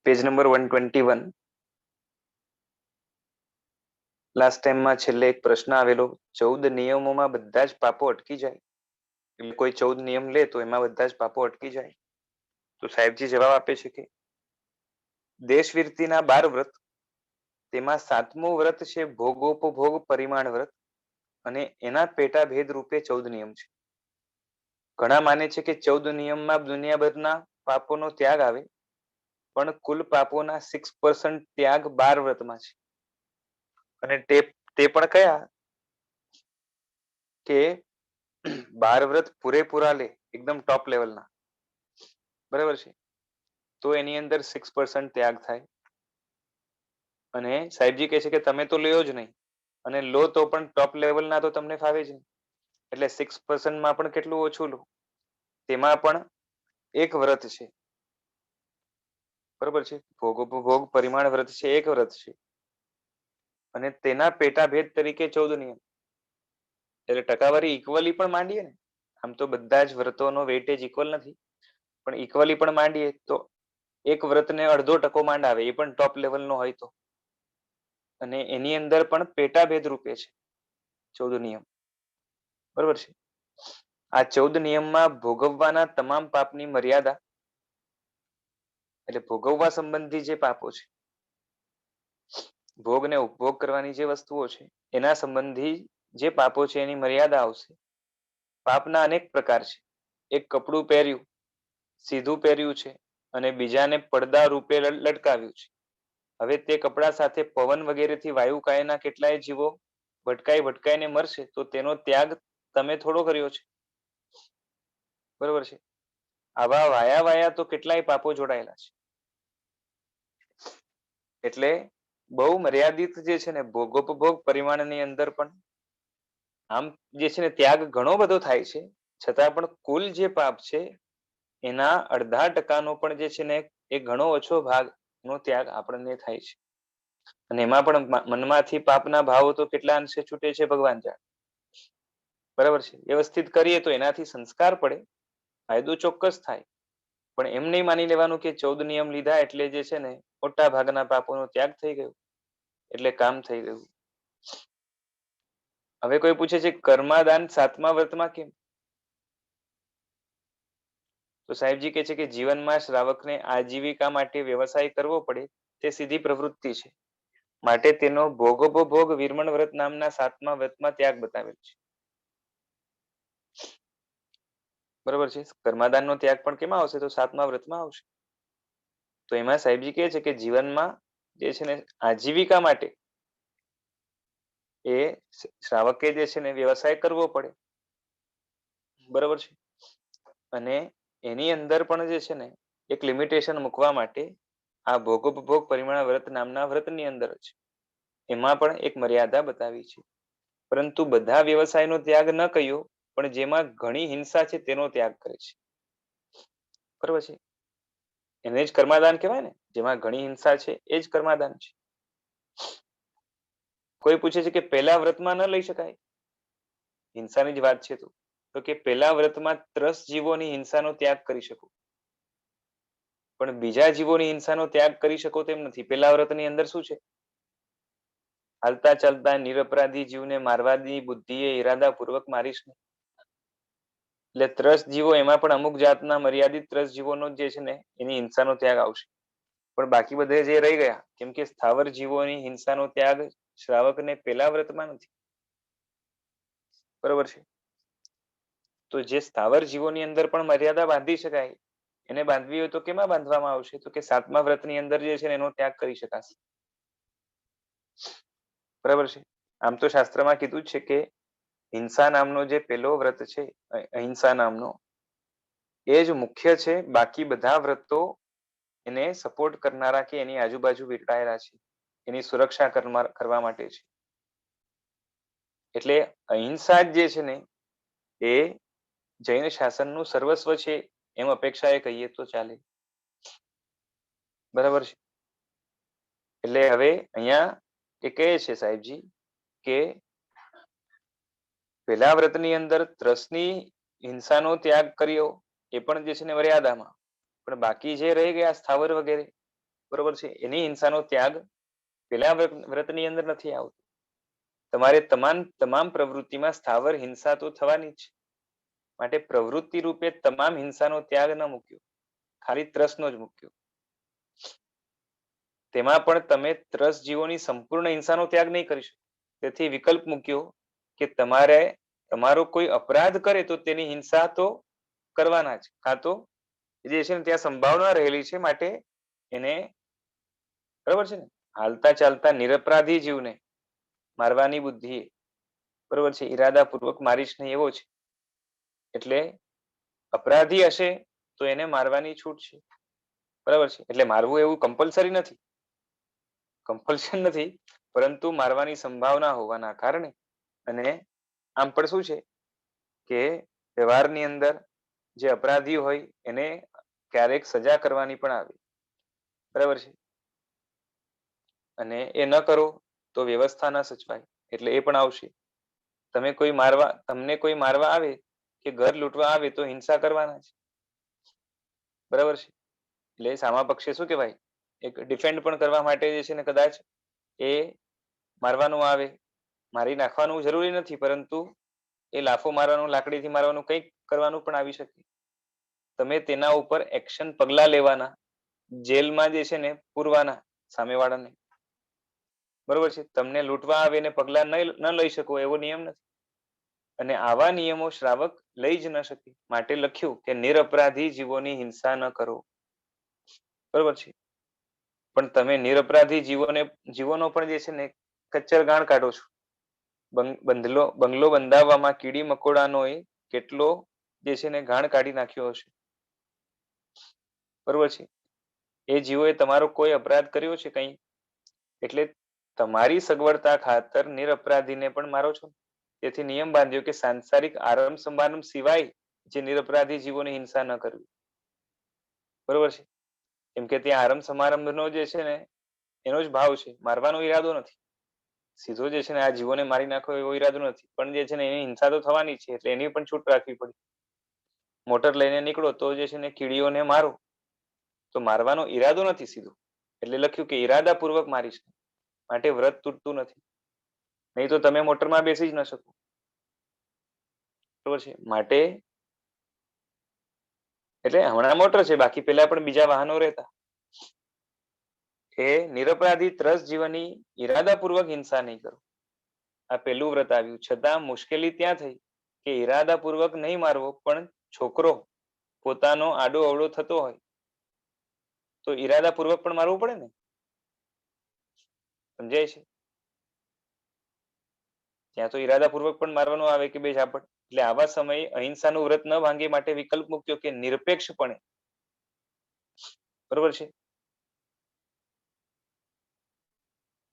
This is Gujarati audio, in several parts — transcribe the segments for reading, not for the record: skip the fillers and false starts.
Page number 121. લાસ્ટ ટાઈમમાં છેલ્લે એક પ્રશ્ન આવેલો, 14 નિયમોમાં બધા જ પાપો અટકી જાય? એટલે કોઈ 14 નિયમ લે તો એમાં બધા જ પાપો અટકી જાય? તો સાહેબજી જવાબ આપે છે કે દેશવીરતીના 12 વ્રત, તેમાં 7મું વ્રત છે ભોગોપભોગ પરિમાણ વ્રત, અને એના પેટા ભેદ રૂપે 14 નિયમ છે. ઘણા માને છે કે 14 નિયમમાં દુનિયાભરના પાપોનો ત્યાગ આવે, પણ કુલ પાપોના 6% ત્યાગ 12 વ્રતમાં છે. અને તે પણ કયા કે 12 વ્રત પૂરેપૂરા લે, એકદમ ટોપ લેવલના, બરાબર છે, તો એની અંદર 6% ત્યાગ થાય. અને સાહેબજી કહે છે કે તમે તો લ્યો જ નહીં, અને લો તો પણ ટોપ લેવલના તો તમને ફાવે જ નહીં, એટલે 6% માં પણ કેટલું ઓછું લો, તેમાં પણ એક વ્રત છે, બરોબર છે, ભોગોપભોગ પરિમાણ વ્રત છે, એક વ્રત છે, અને તેના પેટા ભેદ તરીકે 14 નિયમ. એટલે ટકાવારી ઇક્વલી પણ માંડીએ ને, આમ તો બધા જ વ્રતોનો વેટેજ ઇક્વલ નથી, પણ ઇક્વલી પણ માંડીએ તો એક વ્રતને અડધો ટકો માંડ આવે, એ પણ ટોપ લેવલનો હોય તો. અને એની અંદર પણ પેટા ભેદ રૂપે છે 14 નિયમ, બરોબર છે. આ 14 નિયમમાં ભોગવવાના તમામ પાપની મર્યાદા, એટલે ભોગવવા સંબંધી જે પાપો છે, ભોગ ને ઉપભોગ કરવાની જે વસ્તુઓ છે, એના સંબંધી જે પાપો છે એની મર્યાદા આવશે. પાપના અનેક પ્રકાર છે. એક કપડું પહેર્યું, સીધું પહેર્યું છે, અને બીજાને પડદા રૂપે લટકાવ્યું છે. હવે તે કપડા સાથે પવન વગેરેથી વાયુકાયના કેટલાય જીવો ભટકાઈને મરશે, તો તેનો ત્યાગ તમે થોડો કર્યો છે, બરોબર છે. આવા વાયા તો કેટલાય પાપો જોડાયેલા છે. એટલે બહુ મર્યાદિત જે છે ને ભોગોપભોગ પરિમાણની અંદર પણ આમ જે છે ને ત્યાગ ઘણો બધો થાય છે, છતાં પણ કુલ જે પાપ છે એના અડધા ટકાનો પણ જે છે ને એ ઘણો ઓછો ભાગનો ત્યાગ આપણને થાય છે. અને એમાં પણ મનમાંથી પાપના ભાવો તો કેટલા અંશે છૂટે છે ભગવાન જાણે, બરાબર છે. વ્યવસ્થિત કરીએ તો એનાથી સંસ્કાર પડે, ફાયદો ચોક્કસ થાય, પણ એમ નહીં માની લેવાનું કે 14 નિયમ લીધા એટલે જે છે ને મોટા ભાગના પાપોનો ત્યાગ થઈ ગયો, એટલે કામ થઈ ગયું. હવે કોઈ પૂછે છે કર્માદાન 7મા વ્રતમાં કેમ? તો સાહેબજી કહે છે કે જીવનમાં શ્રાવકને આજીવિકા માટે વ્યવસાય કરવો પડે, તે સીધી પ્રવૃત્તિ છે, માટે તેનો ભોગોપભોગ વિરમણ વ્રત નામના 7મા વ્રતમાં ત્યાગ બતાવેલ છે, બરોબર છે. કર્માદાનનો ત્યાગ પણ કેમાં આવશે? તો 7મા વ્રતમાં આવશે. તો એમાં સાહેબજી કહે છે કે જીવનમાં જે છે ને આજીવિકા માટે એ શ્રાવકે જે છે ને વ્યવસાય કરવો પડે, બરોબર છે. અને એની અંદર પણ જે છે ને એક લિમિટેશન મૂકવા માટે આ ભોગોપભોગ પરિમાણ વ્રત નામના વ્રતની અંદર જ એમાં પણ એક મર્યાદા બતાવી છે. પરંતુ બધા વ્યવસાયનો ત્યાગ ન કર્યો, પણ જેમાં ઘણી હિંસા છે તેનો ત્યાગ કરે છે, બરોબર છે. એને જ કર્માદાન કહેવાય ને, જેમાં ઘણી હિંસા છે એ જ કર્માદાન છે. કોઈ પૂછે છે કે પહેલા વ્રતમાં ન લઈ શકાય, હિંસાની જ વાત છે તો કે પહેલા વ્રતમાં 3 જીવોની હિંસાનો ત્યાગ કરી શકો, પણ બીજા જીવોની હિંસાનો ત્યાગ કરી શકો તેમ નથી. પહેલા વ્રતની અંદર શું છે? હાલતા ચાલતા નિરપરાધી જીવને મારવાની બુદ્ધિએ ઈરાદાપૂર્વક મારીશ નહીં. એટલે 3 જીવો, એમાં પણ અમુક જાતના મર્યાદિત 3 જીવોનો જે છે ને એની હિંસાનો ત્યાગ આવશે, પણ બાકી બધે જે રહી ગયા, કેમ કે સ્થાવર જીવોની હિંસાનો ત્યાગ શ્રાવકને પહેલા વ્રતમાં નથી, બરોબર છે. તો જે સ્થાવર જીવોની અંદર પણ મર્યાદા બાંધી શકાય, એને બાંધવી હોય તો કેમાં બાંધવામાં આવશે? તો કે 7મા વ્રતની અંદર જે છે એનો ત્યાગ કરી શકાશે, બરાબર છે. આમ તો શાસ્ત્રમાં કીધું છે કે હિંસા નામનો જે પહેલો વ્રત છે, અહિંસા નામનો, એ જ મુખ્ય છે. બાકી બધા વ્રતો એને સપોર્ટ કરનારા કે એની આજુબાજુ વીંટાયેલા છે, એની સુરક્ષા કરવા માટે છે. એટલે અહિંસા જે છે ને એ જૈન શાસનનું સર્વસ્વ છે, એમ અપેક્ષાએ કહીએ તો ચાલે, બરાબર છે. એટલે હવે અહીંયા એ કહે છે સાહેબજી કે પહેલા વ્રતની અંદર ત્રસની હિંસાનો ત્યાગ કર્યો, એ પણ જે છે ને મર્યાદામાં, પણ બાકી જે રહી ગયા સ્થાવર વગેરે, બરોબર છે, એની હિંસાનો ત્યાગ પેલા વ્રતની અંદર નથી આવતો. તમારે તમામ પ્રવૃત્તિમાં સ્થાવર હિંસા તો થવાની જ. માટે પ્રવૃત્તિ રૂપે તમામ હિંસાનો ત્યાગ ન મૂક્યો, ખાલી ત્રસનો જ મૂક્યો. તેમાં પણ તમે ત્રસ જીવોની સંપૂર્ણ હિંસાનો ત્યાગ નહીં કરી શકો. તેથી વિકલ્પ મૂક્યો કે તમારે તમારો કોઈ અપરાધ કરે તો તેની હિંસા તો કરવાના જ. કાં તો જે છે ને ત્યાં સંભાવના રહેલી છે, માટે એને બરોબર છે ને હાલતા ચાલતા નિરપરાધી જીવને મારવાની બુદ્ધિ બરોબર છે, ઈરાદાપૂર્વક મારીશ નહીં એવો છે. એટલે અપરાધી હશે તો એને મારવાની છૂટ છે. બરાબર છે, એટલે મારવું એવું કમ્પલસરી નથી, કમ્પલ્શન નથી, પરંતુ મારવાની સંભાવના હોવાના કારણે. અને આમ પણ શું છે કે વ્યવહારની અંદર જે અપરાધી હોય એને ક્યારેક સજા કરવાની પણ આવે. બરાબર છે, અને એ ન કરો તો વ્યવસ્થા ન સચવાય, એટલે એ પણ આવશે. તમને કોઈ મારવા આવે કે ઘર લૂંટવા આવે તો હિંસા કરવાના છે. બરાબર છે, એટલે સામા પક્ષે શું કહેવાય, એક ડિફેન્ડ પણ કરવા માટે જે છે ને કદાચ એ મારવાનું આવે, મારી નાખવાનું જરૂરી નથી, પરંતુ એ લાફો મારવાનું, લાકડીથી મારવાનું, કંઈક કરવાનું પણ આવી શકે. તમે તેના ઉપર એક્શન, પગલા લેવાના, જેલમાં જે છે ને પૂરવાના સામેવાળાને. બરોબર છે, તમને લૂંટવા આવે ને પગલા ન લઈ શકો એવો નિયમ નથી. અને આવા નિયમો શ્રાવક લઈ જ ન શકે, માટે લખ્યું કે નિરપરાધી જીવોની હિંસા ન કરો. બરોબર છે, પણ તમે નિરપરાધી જીવોનો પણ જે છે ને કચ્ચર ગાણ કાઢો છો. બંગલો બંધાવવામાં કીડી મકોડાનો કેટલો જે છે ને ગાણ કાઢી નાખ્યો હશે. બરોબર છે, એ જીવોએ તમારો કોઈ અપરાધ કર્યો છે કંઈ, એટલે તમારી સગવડતા ખાતર નિરપરાધીને પણ મારો છો. તેથી નિયમ બાંધ્યો કે સાંસારિક આરંભ સમારંભ સિવાય જે નિરપરાધી જીવોની હિંસા ન કરવી. બરોબર છે, કેમ કે ત્યાં આરંભ સમારંભનો જે છે ને એનો જ ભાવ છે, મારવાનો ઈરાદો નથી. સીધો જે છે ને આ જીવોને મારી નાખો એવો ઈરાદો નથી, પણ જે છે ને એની હિંસા તો થવાની છે, એટલે એની પણ છૂટ રાખવી પડી. મોટર લઈને નીકળો તો જે છે ને કીડીઓને મારો, તો મારવાનો ઈરાદો નથી સીધો, એટલે લખ્યું કે ઈરાદાપૂર્વક મારીશ, માટે વ્રત તૂટતું નથી. નહીં તો તમે મોટરમાં બેસી જ ન શકો. બરોબર છે, માટે એટલે હમણાં મોટર છે, બાકી પેલા પણ બીજા વાહનો રહેતા. એ નિરપરાધી ત્રસ જીવનની ઈરાદાપૂર્વક હિંસા નહીં કરો. આ પેલું વ્રત આવ્યું. છતાં મુશ્કેલી ત્યાં થઈ કે ઈરાદાપૂર્વક નહીં મારવો, પણ છોકરો પોતાનો આડો અવળો થતો હોય તો ઈરાદાપૂર્વક પણ મારવું પડે ને. સમજાય છે? ત્યાં તો ઈરાદાપૂર્વક પણ મારવાનું આવે કે બે ઝાપટ. એટલે આવા સમયે અહિંસાનું વ્રત ન ભાંગે માટે વિકલ્પ મૂક્યો કે નિરપેક્ષપણે. બરોબર છે,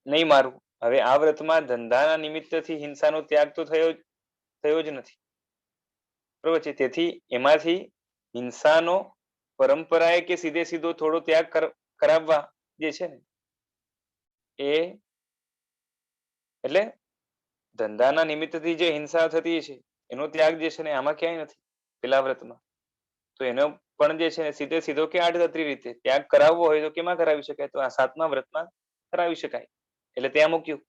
નહીં મારવું. હવે આ વ્રતમાં ધંધાના નિમિત્તથી હિંસાનો ત્યાગ તો થયો જ નથી. બરોબર છે, તેથી એમાંથી હિંસાનો પરંપરાએ કે સીધે સીધો થોડો ત્યાગ કરાવવા જે છે ને એ, એટલે ધંધાના નિમિત્તથી જે હિંસા થતી છે એનો ત્યાગ જે છે ને આમાં ક્યાંય નથી પેલા વ્રતમાં. તો એનો પણ જે છે ને સીધે સીધો કે આડકતરી રીતે ત્યાગ કરાવવો હોય તો કેમાં કરાવી શકાય? તો આ 7મા વ્રતમાં કરાવી શકાય, એટલે ત્યાં મૂક્યું.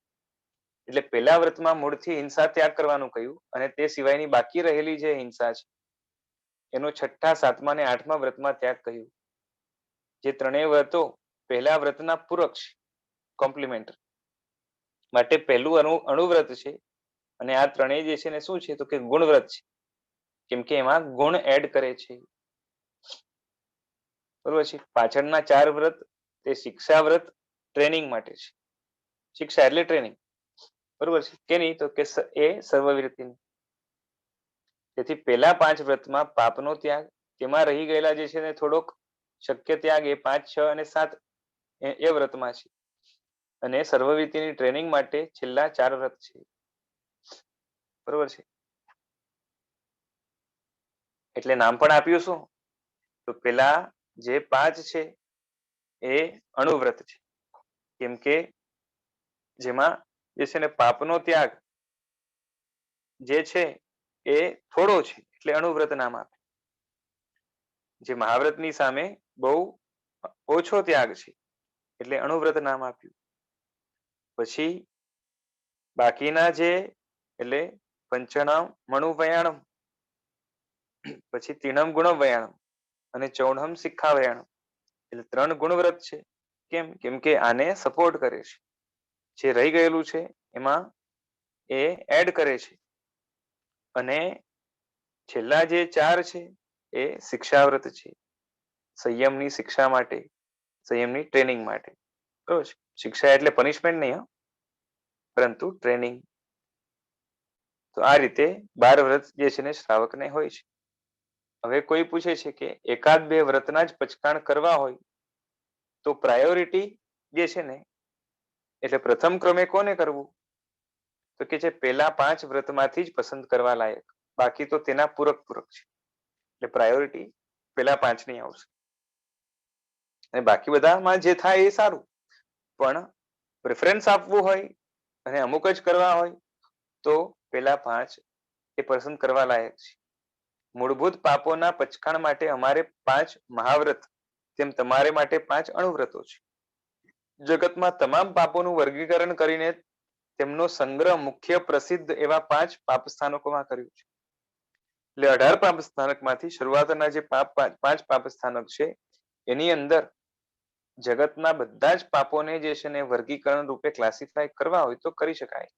એટલે પેલા વ્રતમાં મૂળથી હિંસા ત્યાગ કરવાનું કહ્યું, અને તે સિવાયની બાકી રહેલી જે હિંસા છે એનો 6ઠા, 7મા અને 8મા વ્રતમાં ત્યાગ કહ્યું. જે ત્રણેય વ્રતો પહેલા વ્રતના પૂરક છે, કોમ્પ્લિમેન્ટરી. માટે પહેલું અણુવ્રત છે, અને આ ત્રણેય જે છે ને શું છે તો કે ગુણવ્રત છે, કેમ કે એમાં ગુણ એડ કરે છે. બરોબર છે, પાછળના 4 વ્રત તે શિક્ષા વ્રત ટ્રેનિંગ માટે છે. શિક્ષા એટલે ટ્રેનિંગ. બરોબર છે, કે નહીં તો કે એ સર્વવિરતિની. તેથી પેલા 5 વ્રતમાં પાપનો ત્યાગ, તેમાં રહી ગયેલા જે છે ને થોડોક શક્ય ત્યાગ એ 5, 6 અને 7 એ વ્રતમાં છે. અને સર્વવિરતિની ટ્રેનિંગ માટે છેલ્લા 4 વ્રત છે. બરોબર છે, એટલે નામ પણ આપ્યું શું તો પેલા જે 5 છે એ અણુવ્રત છે, કેમ કે જેમાં જે છે ને પાપનો ત્યાગ જે છે એ થોડો છે, એટલે અણુવ્રત નામ આપે. જે મહાવ્રતની સામે બહુ ઓછો ત્યાગ છે, એટલે અણુવ્રત નામ આપ્યું. પછી બાકીના જે એટલે પંચણમ મણુવયાણમ, પછી તીણમ ગુણવયાણમ અને ચૌણમ શિક્ષાવયાણમ, એટલે 3 ગુણવ્રત છે. કેમ? કેમ કે આને સપોર્ટ કરે છે. જે રહી ગયેલું છે એમાં એ એડ કરે છે. અને છેલ્લા જે 4 છે એ શિક્ષાવ્રત છે. સંયમની શિક્ષા માટે, સંયમની ટ્રેનિંગ માટે. બરોબર છે. શિક્ષા એટલે પનિશમેન્ટ નહીં, પરંતુ ટ્રેનિંગ. તો આ રીતે 12 વ્રત જે છે ને શ્રાવકને હોય છે. હવે કોઈ પૂછે છે કે એકાદ બે વ્રતના જ પચકાણ કરવા હોય તો પ્રાયોરિટી જે છે ને એટલે પ્રથમ ક્રમે કોને કરવું? તો કે જે પહેલા 5 વ્રતમાંથી જ પસંદ કરવા લાયક, બાકી તો તેના પૂરક છે. એટલે પ્રાયોરિટી પહેલા 5 ની આવશે. અને બાકી બધામાં જે થાય એ સારું, પણ પ્રેફરન્સ આપવું હોય અને અમુક જ કરવા હોય તો પહેલા 5 એ પસંદ કરવા લાયક છે. મૂળભૂત પાપોના પચકાણ માટે અમારે 5 મહાવ્રત, તેમ તમારે માટે 5 અણુવ્રતો છે. જગતમાં તમામ પાપોનું વર્ગીકરણ કરીને તેમનો સંગ્રહ મુખ્ય પ્રસિદ્ધ એવા 5 પાપ સ્થાનકોમાં કર્યું છે. એટલે 18 પાપ સ્થાનકમાંથી શરૂઆતના જે 5 પાપ સ્થાનક છે એની અંદર જગતના બધા જ પાપોને જે છે ને વર્ગીકરણ રૂપે ક્લાસિફાય કરવા હોય તો કરી શકાય.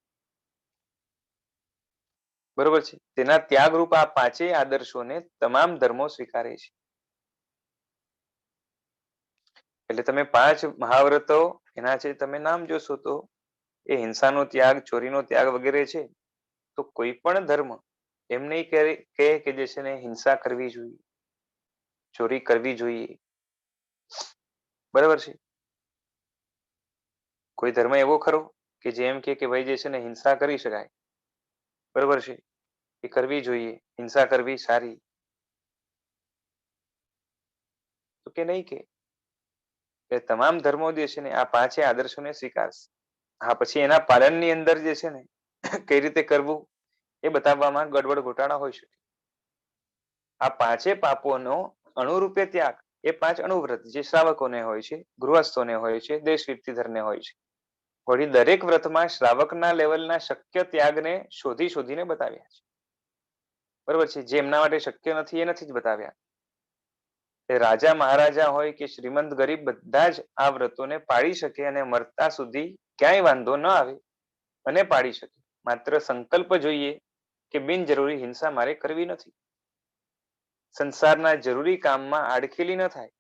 બરોબર છે. તેના ત્યાગરૂપ આ 5 આદર્શોને તમામ ધર્મો સ્વીકારે છે. એટલે તમે 5 મહાવ્રતો એના છે તમે નામ જોશો તો એ હિંસાનો ત્યાગ, ચોરીનો ત્યાગ વગેરે છે. તો કોઈ પણ ધર્મ એમ નહીં કહે કે જે છે ને હિંસા કરવી જોઈએ, ચોરી કરવી જોઈએ. બરાબર છે. કોઈ ધર્મ એવો ખરો કે જેમ કે ભાઈ જે છે ને હિંસા કરી શકાય, બરોબર છે, એ કરવી જોઈએ, હિંસા કરવી સારી? તો કે નહીં કે. તમામ ધર્મો જે છે ને આ 5 આદર્શોને સ્વીકારશે. હા, પછી એના પાલનની અંદર જે છે ને કઈ રીતે કરવું એ બતાવવામાં ગડબડ ગોટાળા હોઈ શકે. આ 5 પાપોનો અણુરૂપે ત્યાગ એ 5 અણુવ્રત જે શ્રાવકોને હોય છે, ગૃહસ્થોને હોય છે, દેશ વિરતિધરને હોય છે. વળી દરેક વ્રતમાં શ્રાવકના લેવલના શક્ય ત્યાગને શોધીને બતાવ્યા છે. બરોબર છે. જે એમના માટે શક્ય નથી એ નથી જ બતાવ્યા. એ રાજા મહારાજા હોય કે શ્રીમંત ગરીબ બધા જ આ વ્રતોને પાળી શકે અને મરતા સુધી ક્યાંય વાંધો ન આવે અને પાળી શકે. માત્ર સંકલ્પ જોઈએ કે બિનજરૂરી હિંસા મારે કરવી નથી, સંસારના જરૂરી કામમાં આડખેલી ન થાય,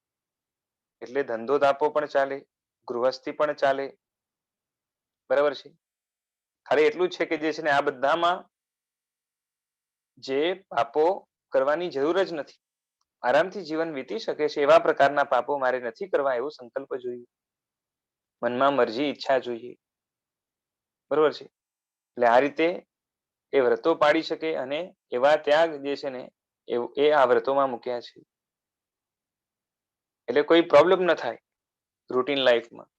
એટલે ધંધો દાપો પણ ચાલે, ગૃહસ્થી પણ ચાલે. બરાબર છે. ખાલી એટલું જ છે કે જે છે ને આ બધામાં જે પાપો કરવાની જરૂર જ નથી, આરામથી જીવન વીતી શકે છે એવા પ્રકારના પાપો મારે નથી કરવા, એવો સંકલ્પ જોઈએ, મનમાં મરજી ઈચ્છા જોઈએ. બરોબર છે. એટલે આ રીતે એ વ્રતો પાડી શકે અને એવા ત્યાગ જે છે ને એ આ વ્રતોમાં મૂક્યા છે. એટલે કોઈ પ્રોબ્લેમ ન થાય રૂટીન લાઈફમાં.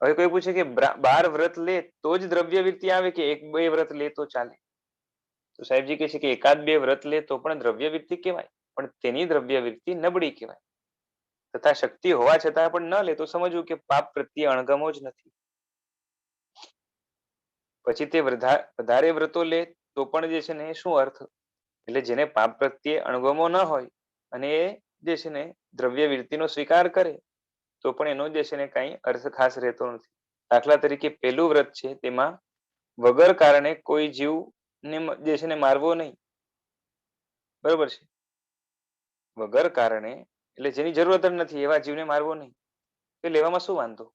હવે કોઈ પૂછે કે 12 વ્રત લે તો જ દ્રવ્ય વૃત્તિ આવે કે 1-2 વ્રત લે તો ચાલે? તો સાહેબજી કહે છે કે 1-2 વ્રત લે તો પણ દ્રવ્ય વૃત્તિ કહેવાય, પણ તેની દ્રવ્ય વૃત્તિ નબળી કહેવાય. તથા શક્તિ હોવા છતાં પણ ન લે તો સમજવું કે પાપ પ્રત્યે અણગમો જ નથી. પછી તે વધારે વ્રતો લે તો પણ જે છે ને શું અર્થ? એટલે જેને પાપ પ્રત્યે અણગમો ન હોય અને એ જે છે ને દ્રવ્ય વૃત્તિનો સ્વીકાર કરે તો પણ એનો જે છે ને કઈ અર્થ ખાસ રહેતો નથી. દાખલા તરીકે પહેલું વ્રત છે તેમાં વગર કારણે કોઈ જીવને જે છે ને મારવો નહીં. બરોબર છે. વગર કારણે એટલે જેની જરૂરત જ નથી એવા જીવને મારવો નહીં. એ લેવામાં શું વાંધો?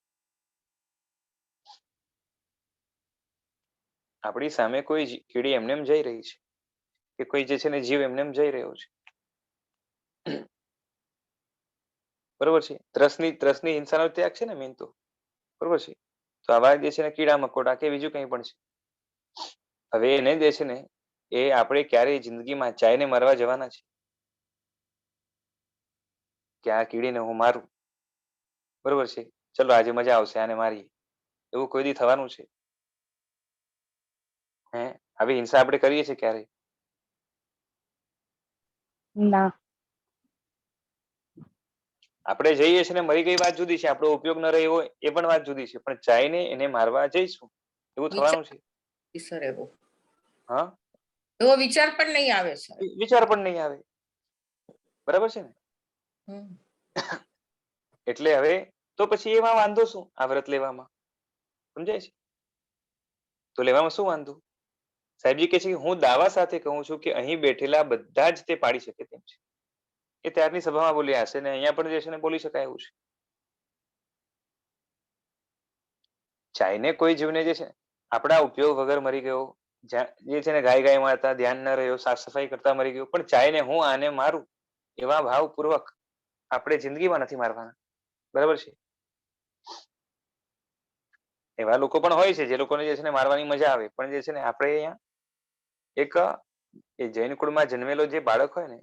આપણી સામે કોઈ કીડી એમનેમ જઈ રહી છે કે કોઈ જે છે ને જીવ એમનેમ જઈ રહ્યો છે. બરોબર છે. ત્રસની હિંસાનો ત્યાગ છે ને મેન તો. બરોબર છે. તો આવા જે છે ને કીડા મકોડા કે બીજું કંઈ પણ છે. હવે એને જે છે ને એ આપણે ક્યારેય જિંદગીમાં ચાઈને મરવા જવાના છે કે આ કીડીને હું મારું? બરોબર છે. ચલો આજે મજા આવશે આને મારીએ, એવું કોઈ દી થવાનું છે? હે આવી હિંસા આપણે કરીએ છીએ ક્યારે? ના. આપણે જઈએ છીએ ને મરી ગઈ વાત જુદી છે, આપણો ઉપયોગ ન રહ્યો હોય એ પણ વાત જુદી છે, પણ ચાઈને એને મારવા જઈશું એવું થવાનું છે? સર એવો હા, એવો વિચાર પણ નહીં આવે સર. વિચાર પણ નહીં આવે. બરાબર છે ને? એટલે હવે તો પછી એમાં વાંધો શું આ વ્રત લેવામાં? સમજાય છે? તો લેવામાં શું વાંધો? સાહેબજી કહે છે કે હું દાવા સાથે કહું છું કે અહીં બેઠેલા બધા જ તે પાડી શકે તેમ છે. એ ત્યારની સભામાં બોલ્યા હશે ને અહીંયા પણ જે છે ને બોલી શકાય એવું છે. ચાઈને કોઈ જીવને જે છે આપણા ઉપયોગ વગર મરી ગયો, જે છે ને ગાય મારતા ધ્યાન ન રહ્યો, સાફ સફાઈ કરતા મરી ગયો, પણ ચાઈને હું આને મારું એવા ભાવપૂર્વક આપણે જિંદગીમાં નથી મારવાના. બરાબર છે? એવા લોકો પણ હોય છે જે લોકોને જે છે ને મારવાની મજા આવે, પણ જે છે ને આપણે અહીંયા એક એ જૈન કુળમાં જન્મેલો જે બાળક હોય ને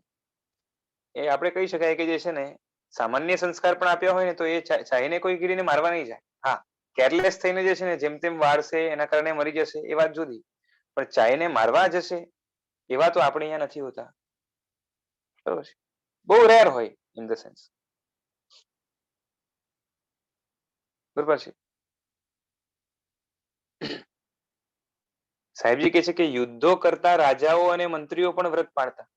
એ આપણે કહી શકાય કે જે છે ને સામાન્ય સંસ્કાર પણ આપ્યા હોય ને તો એ ચાહીને કોઈ ગીરીને મારવા નહીં જાય. હા, કેરલેસ થઈને જે છે ને જેમ તેમ વાળશે એના કારણે મરી જશે એ વાત જુદી, પણ ચાહીને મારવા જશે એવા તો આપણે અહીંયા નથી હોતા. બરોબર છે? બહુ રેર હોય ઇન ધ સેન્સ. બરોબર છે? સાહેબજી કહે છે કે યુદ્ધો કરતા રાજાઓ અને મંત્રીઓ પણ વ્રત પાળતા.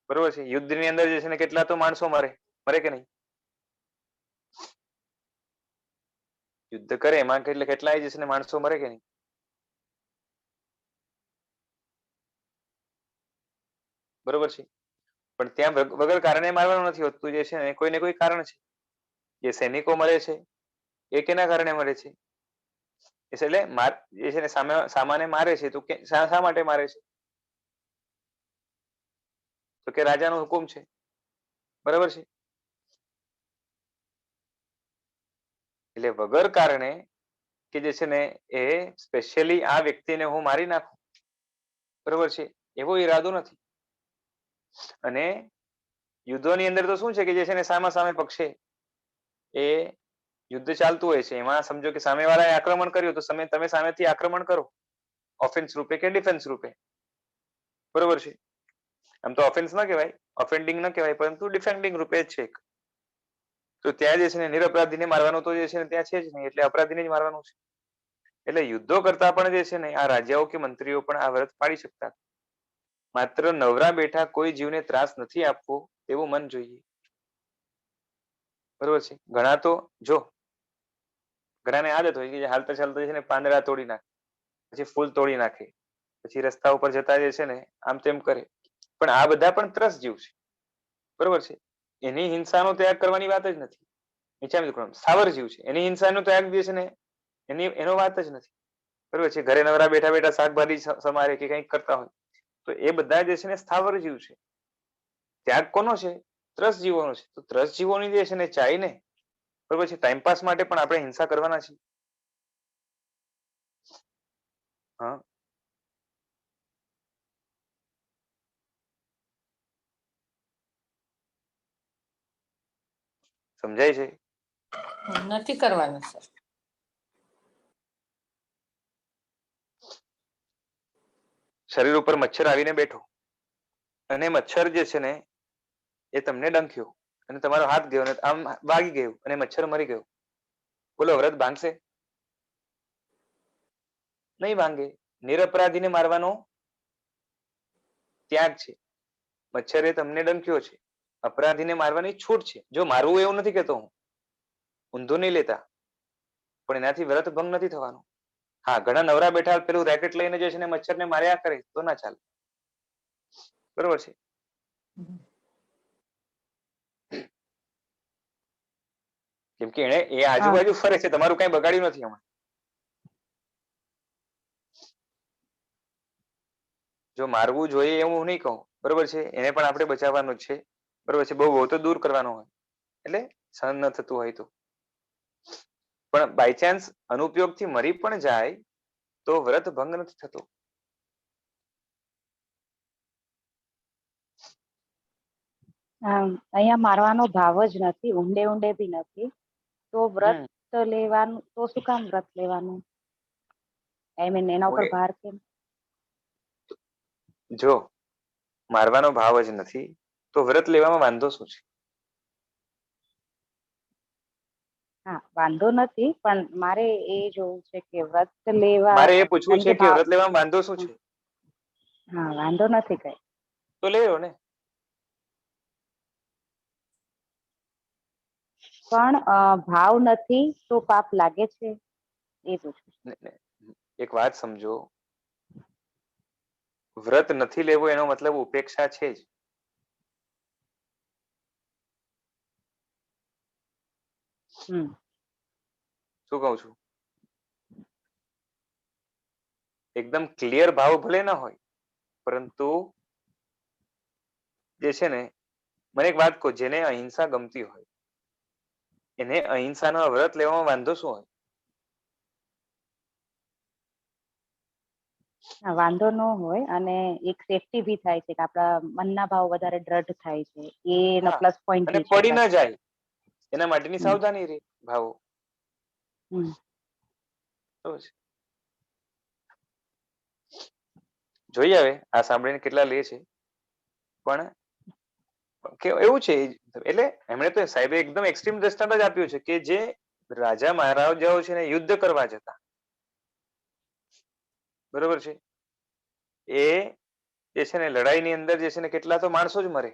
બરોબર છે? યુદ્ધની અંદર જે છે ને કેટલા તો માણસો મરે કે નહીં? યુદ્ધ કરે એમાં કેટલાય જે છે ને માણસો મરે કે નહીં? બરોબર છે? પણ ત્યાં વગર કારણે મારવાનું નથી હોતું, જે છે ને કોઈ ને કોઈ કારણ છે. જે સૈનિકો મરે છે એ કેના કારણે મરે છે? એટલે જે છે ને સામાને મારે છે તો શા માટે મારે છે? તો કે રાજાનો હુકુમ છે. બરાબર છે? એટલે વગર કારણે કે જે છે ને એ સ્પેશિયલી આ વ્યક્તિને હું મારી નાખું, બરોબર છે, એવો ઈરાદો નથી. અને યુદ્ધોની અંદર તો શું છે કે જે છે ને સામે પક્ષે એ યુદ્ધ ચાલતું હોય છે, એમાં સમજો કે સામેવાળાએ આક્રમણ કર્યું તો તમે સામેથી આક્રમણ કરો, ઓફેન્સ રૂપે કે ડિફેન્સ રૂપે. બરોબર છે? આમ તો ઓફેન્સ ના કહેવાય, ઓફેન્ડિંગ ન કહેવાય, પરંતુ ડિફેન્ડિંગ રૂપે જ છે. તો ત્યાં જે છે ને નિરપરાધીને મારવાનું તો જે છે ને ત્યાં છે જ નહીં, એટલે અપરાધીને જ મારવાનું છે. એટલે યુદ્ધો કરતા પણ જે છે ને આ રાજાઓ કે મંત્રીઓ પણ આ વ્રત પાળી શકતા. માત્ર નવરા બેઠા કોઈ જીવને ત્રાસ નથી આપવો તેવું મન જોઈએ. બરોબર છે? ઘણા તો જો ઘણાને આદત હોય કે હાલતા ચાલતા છે ને પાંદડા તોડી નાખે, પછી ફૂલ તોડી નાખે, પછી રસ્તા ઉપર જતા જે છે ને આમ તેમ કરે. પણ આ બધા પણ ત્રસ જીવ છે. બરોબર છે? એની હિંસાનો ત્યાગ કરવાની વાત જ નથી. નીચા સ્થાવર જીવ છે, એની હિંસાનો ત્યાગ જે છે ને એનો વાત જ નથી. બરોબર છે? ઘરે નવરા બેઠા બેઠા શાકભાજી સમારે કે કંઈક કરતા હોય તો એ બધા જે છે ને સ્થાવર જીવ છે. ત્યાગ કોનો છે? ત્રસ જીવોનો છે. તો ત્રસ જીવોની જે છે ને ચાઈને બરોબર છે ટાઈમપાસ માટે પણ આપણે હિંસા કરવાના છીએ. હા, સમજાય છે? નથી કરવાનું સર. શરીર ઉપર મચ્છર આવીને બેઠો અને મચ્છર જે છે ને એ તમને ડંખ્યો અને તમારો હાથ ગયો અને આમ વાગી ગયું અને મચ્છર મરી ગયો. બોલો, વ્રત ભાંગશે? નહીં ભાંગે. નિરપરાધીને મારવાનો ત્યાગ છે. મચ્છરે તમને ડંખ્યો છે, અપરાધીને મારવાની છૂટ છે. જો મારવું એવું નથી કેતો હું, ઊંધું નહીં લેતા, પણ એનાથી વ્રત ભંગ નથી થવાનું. હા, ઘણા નવરા બેઠા પેલું રેકેટ લઈને જે છે ને મચ્છરને માર્યા કરે તો ના ચાલે. બરોબર છે? કેમ કે એ આજુબાજુ ફરે છે, તમારું કઈ બગાડ્યું નથી હમણાં. જો મારવું જોઈએ એવું હું નહીં કહું, બરોબર છે, એને પણ આપણે બચાવવાનું જ છે. બરોબર છે? બહુ તો દૂર કરવાનો હોય, એટલે સહન ન થતું હોય તો. પણ બાય ચાન્સ અનુપયોગથી મરી પણ જાય તો વ્રત ભંગ નથી થતો. અહીંયા મારવાનો ભાવ જ નથી, ઊંડે બી નથી, તો વ્રત લેવાનું તો શું કામ વ્રત લેવાનું? એના ઉપર ભાર કેમ? જો મારવાનો ભાવ જ નથી તો વ્રત લેવામાં વાંધો શું છે? હા, વાંધો નથી, પણ મારે એ જોવું છે કે વ્રત લેવા, મારે એ પૂછવું કારણ છે કે કે વ્રત લેવામાં વાંધો શું છે? હા, વાંધો નથી કઈ, તો લેવો ને. પણ ભાવ નથી તો પાપ લાગે છે, એ પૂછું. ને- ને, એક વાત સમજો, વ્રત નથી લેવો એનો મતલબ ઉપેક્ષા છે જ. હમ શું કહું છું? એકદમ ક્લિયર ભાવ ભલે ના હોય, પરંતુ જે છે ને, મને એક વાત કહો, જેને અહિંસા ગમતી હોય એને અહિંસાનો વ્રત લેવામાં વાંધો શું હોય? હા, વાંધો ન હોય, અને એક સેફટી બી થાય છે કે આપણા મનના ભાવ વધારે દ્રઢ થાય છે, એનો હા, પ્લસ પોઈન્ટ અને બી છે પડી ના પાછું. જાય એના માટેની હમ સાવધાની રહે ભાવો. હમ બરોબર છે. જોઈએ હવે આ સાંભળીને કેટલા લે છે, પણ કે એવું છે, એટલે એમણે તો સાહેબે એકદમ એક્સ્ટ્રીમ દ્રષ્ટાંત જ આપ્યું છે કે જે રાજા મહારાજાઓ છે ને યુદ્ધ કરવા જતા, બરોબર છે, એ જે છે ને લડાઈની અંદર જે છે ને કેટલા તો માણસો જ મરે,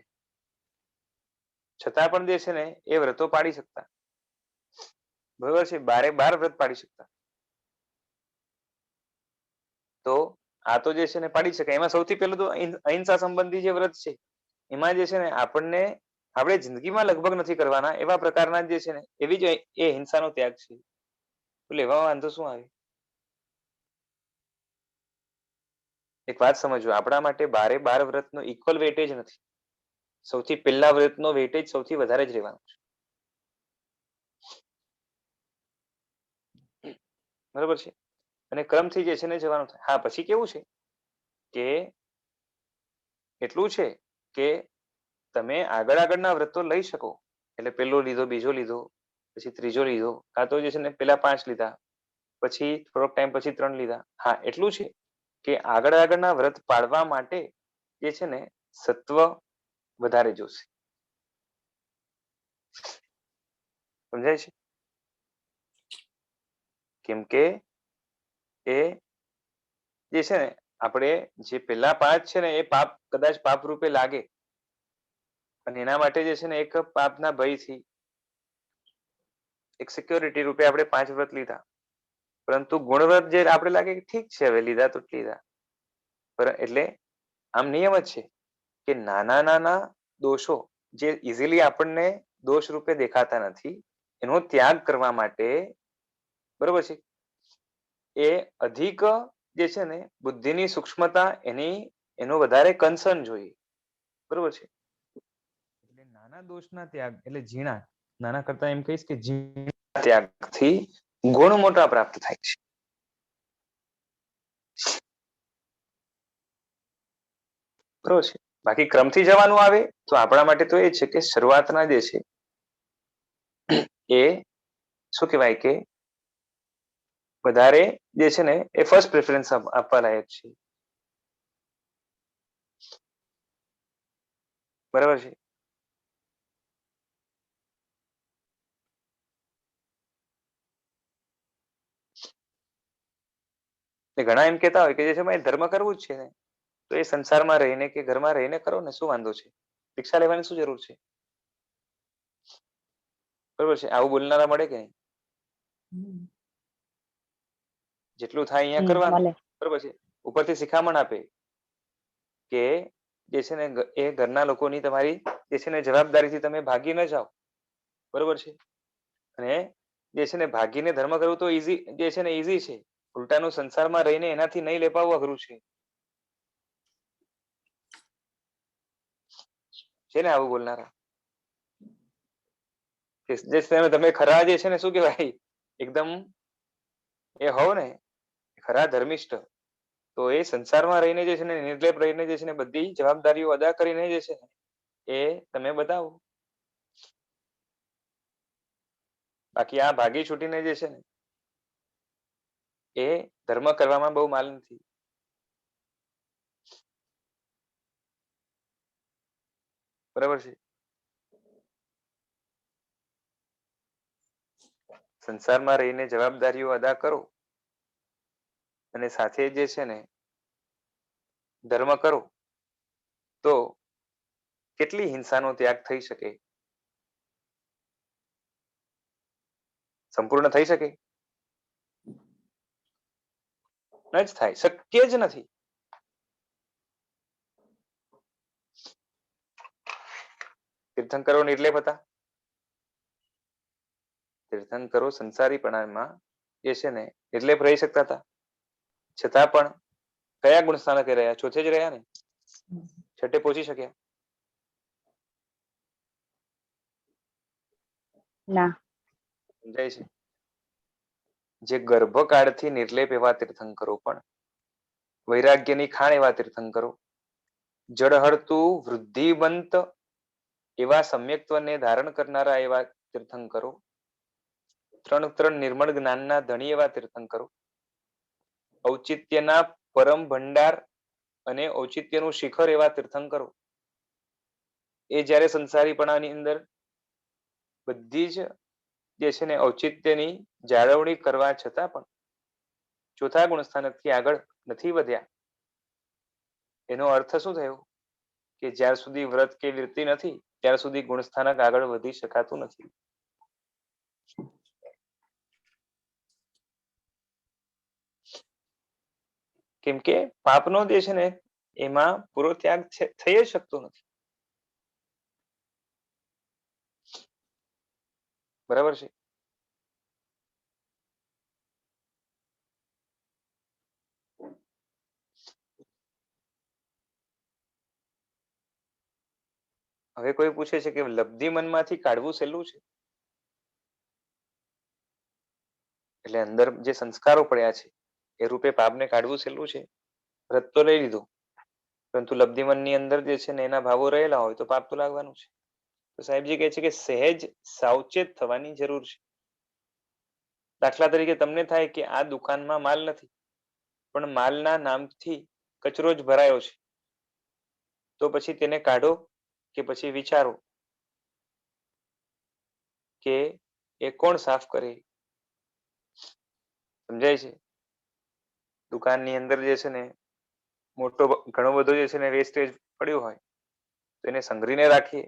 છતાં પણ જે છે ને એ વ્રતો પાડી શકતા, બરોબર છે, બારે બાર વ્રત પાડી શકતા. તો આ તો જે છે ને પાડી શકાય. એમાં સૌથી પહેલું તો અહિંસા સંબંધી જે વ્રત છે એમાં જે છે ને આપણને આપણે જિંદગીમાં લગભગ નથી કરવાના એવા પ્રકારના જે છે ને એવી જ એ હિંસાનો ત્યાગ છે. તો લેવામાં વાંધો શું આવે? એક વાત સમજો, આપણા માટે બારે બાર વ્રતનો ઇક્વલ વેટેજ નથી. સૌથી પહેલા વ્રતનો વેટેજ સૌથી વધારે જ રહેવાનો છે, બરોબર છે, અને ક્રમથી જે છે ને જવાનું થાય. હા, પછી કેવું છે કે એટલું છે કે તમે આગળ આગળના વ્રતો લઈ શકો, એટલે પેલો લીધો, બીજો લીધો, પછી ત્રીજો લીધો, કાં તો જે છે ને પેલા 5 લીધા, પછી થોડોક ટાઈમ પછી 3 લીધા. હા, એટલું છે કે આગળ આગળના વ્રત પાળવા માટે જે છે ને સત્વ વધારે જોશે. સમજાય છે? કેમ કે એ જે છે ને આપણે જે પેલા 5 છે ને એ પાપ કદાચ પાપ રૂપે લાગે, અને એના માટે જે છે ને એક પાપના ભયથી એક સિક્યોરિટી રૂપે આપણે 5 વ્રત લીધા, પરંતુ ગુણવ્રત જે આપણે લાગે કે ઠીક છે હવે લીધા તો લીધા, એટલે આમ નિયમ જ છે કે નાના નાના દોષો જે ઇઝીલી આપણને દોષ રૂપે દેખાતા નથી એનો ત્યાગ કરવા માટે, બરોબર છે, એ અધિક જે છે ને બુદ્ધિની સૂક્ષ્મતા એનો વધારે કન્સર્ન જોઈએ, બરોબર છે. એટલે નાના દોષના ત્યાગ એટલે ઝીણા, નાના કરતા એમ કહીશ કે ઝીણા ત્યાગથી ગુણ મોટા પ્રાપ્ત થાય છે. બરોબર છે. બાકી ક્રમથી જવાનું આવે તો આપણા માટે તો એ છે કે શરૂઆતના જે છે એ શું કહેવાય કે વધારે જે છે ને એ ફર્સ્ટ પ્રેફરન્સ આપવા લાયક છે, બરાબર છે. ઘણા એમ કેતા હોય કે જે છે ધર્મ કરવું જ છે ને તો એ સંસારમાં રહીને કે ઘરમાં રહીને કરો ને, શું વાંધો છે, શિક્ષા લેવાની શું જરૂર છે, બરોબર છે. આવું બોલનારા મળે કે નહીં? જેટલું થાય અહીંયા કરવાનું, મળે. બરોબર છે. ઉપરથી શિખામણ આપે કે જે છે ને એ ઘરના લોકોની તમારી જે છે ને જવાબદારીથી તમે ભાગી ન જાઓ, બરોબર છે, અને જે છે ને ભાગીને ધર્મ કરવું તો ઈઝી જે છે ને ઈઝી છે, ઉલટાનું સંસારમાં રહીને એનાથી નહીં લેપાવું અઘરું છે ને આવું બોલનારા. જે તમે ખરા જે છે ને શું કહેવાય એકદમ એ હોવ ને ખરા ધર્મિષ્ઠ, તો એ સંસારમાં રહીને જે છે ને નિર્લેપ રહીને જે છે ને બધી જવાબદારીઓ અદા કરીને જે છે એ તમે બતાવો. બાકી આ ભાગી છૂટીને જે છે ને એ ધર્મ કરવામાં બહુ માલ નથી. બરાબર છે. સંસારમાં રહીને જવાબદારીઓ અદા કરો અને સાથે જે છે ને ધર્મ કરો તો કેટલી હિંસાનો ત્યાગ થઈ શકે? સંપૂર્ણ થઈ શકે? ન જ થાય, શક્ય જ નથી. તીર્થંકરો નિર્લેપ હતા. તીર્થંકરો સંસારીપણામાં જે છે ને નિર્લેપ રહી શકતા હતા, છતાં પણ કયા ગુણ સ્થાનકે રહ્યા? ચોથે જ રહ્યા ને, છઠ્ઠે પહોંચી શક્યા? ના. સમજાય છે? જે ગર્ભકાળથી નિર્લેપ એવા તીર્થંકરો પણ, વૈરાગ્યની ખાણ એવા તીર્થંકરો, જડહળતું વૃદ્ધિવંત એવા સમ્યક્ત્વને ધારણ કરનારા એવા તીર્થંકરો, ત્રણ નિર્મળ જ્ઞાનના ધણી એવા તીર્થંકરો, ઔચિત્યના પરમ ભંડાર અને ઔચિત્યનું શિખર એવા તીર્થંકરો, એ જ્યારે સંસારીપણાની અંદર બધી જ જે છે ને ઔચિત્યની જાળવણી કરવા છતાં પણ ચોથા ગુણસ્થાનકથી આગળ નથી વધ્યા. એનો અર્થ શું થયો? કે જ્યાર સુધી વ્રત કે વૃત્તિ નથી ત્યાર સુધી ગુણસ્થાનક આગળ વધી શકાતું નથી. કેમ કે પાપનો જે છે ને એમાં પૂરો ત્યાગ થઈ જ શકતો નથી. બરાબર છે? હવે કોઈ પૂછે છે કે લબ્ધિ મનમાંથી કાઢવું સહેલું છે? એટલે અંદર જે સંસ્કારો પડ્યા છે એ રૂપે પાપને કાઢવું સહેલું છે? વ્રત તો લઈ લીધું, પરંતુ લબ્ધિ મનની અંદર જે છે ને એના ભાવો રહેલા હોય તો પાપ તો લાગવાનું છે. તો સાહેબજી કહે છે કે સહેજ સાવચેત થવાની જરૂર છે. દાખલા તરીકે તમને થાય કે આ દુકાનમાં માલ નથી, પણ માલના નામથી કચરો જ ભરાયો છે, તો પછી તેને કાઢો કે પછી વિચારો કે એ કોણ સાફ કરે? સમજાય છે? દુકાનની અંદર જે છે ને મોટો ઘણો બધો જે છે ને વેસ્ટેજ પડ્યું હોય તો એને સંગ્રહીને રાખીએ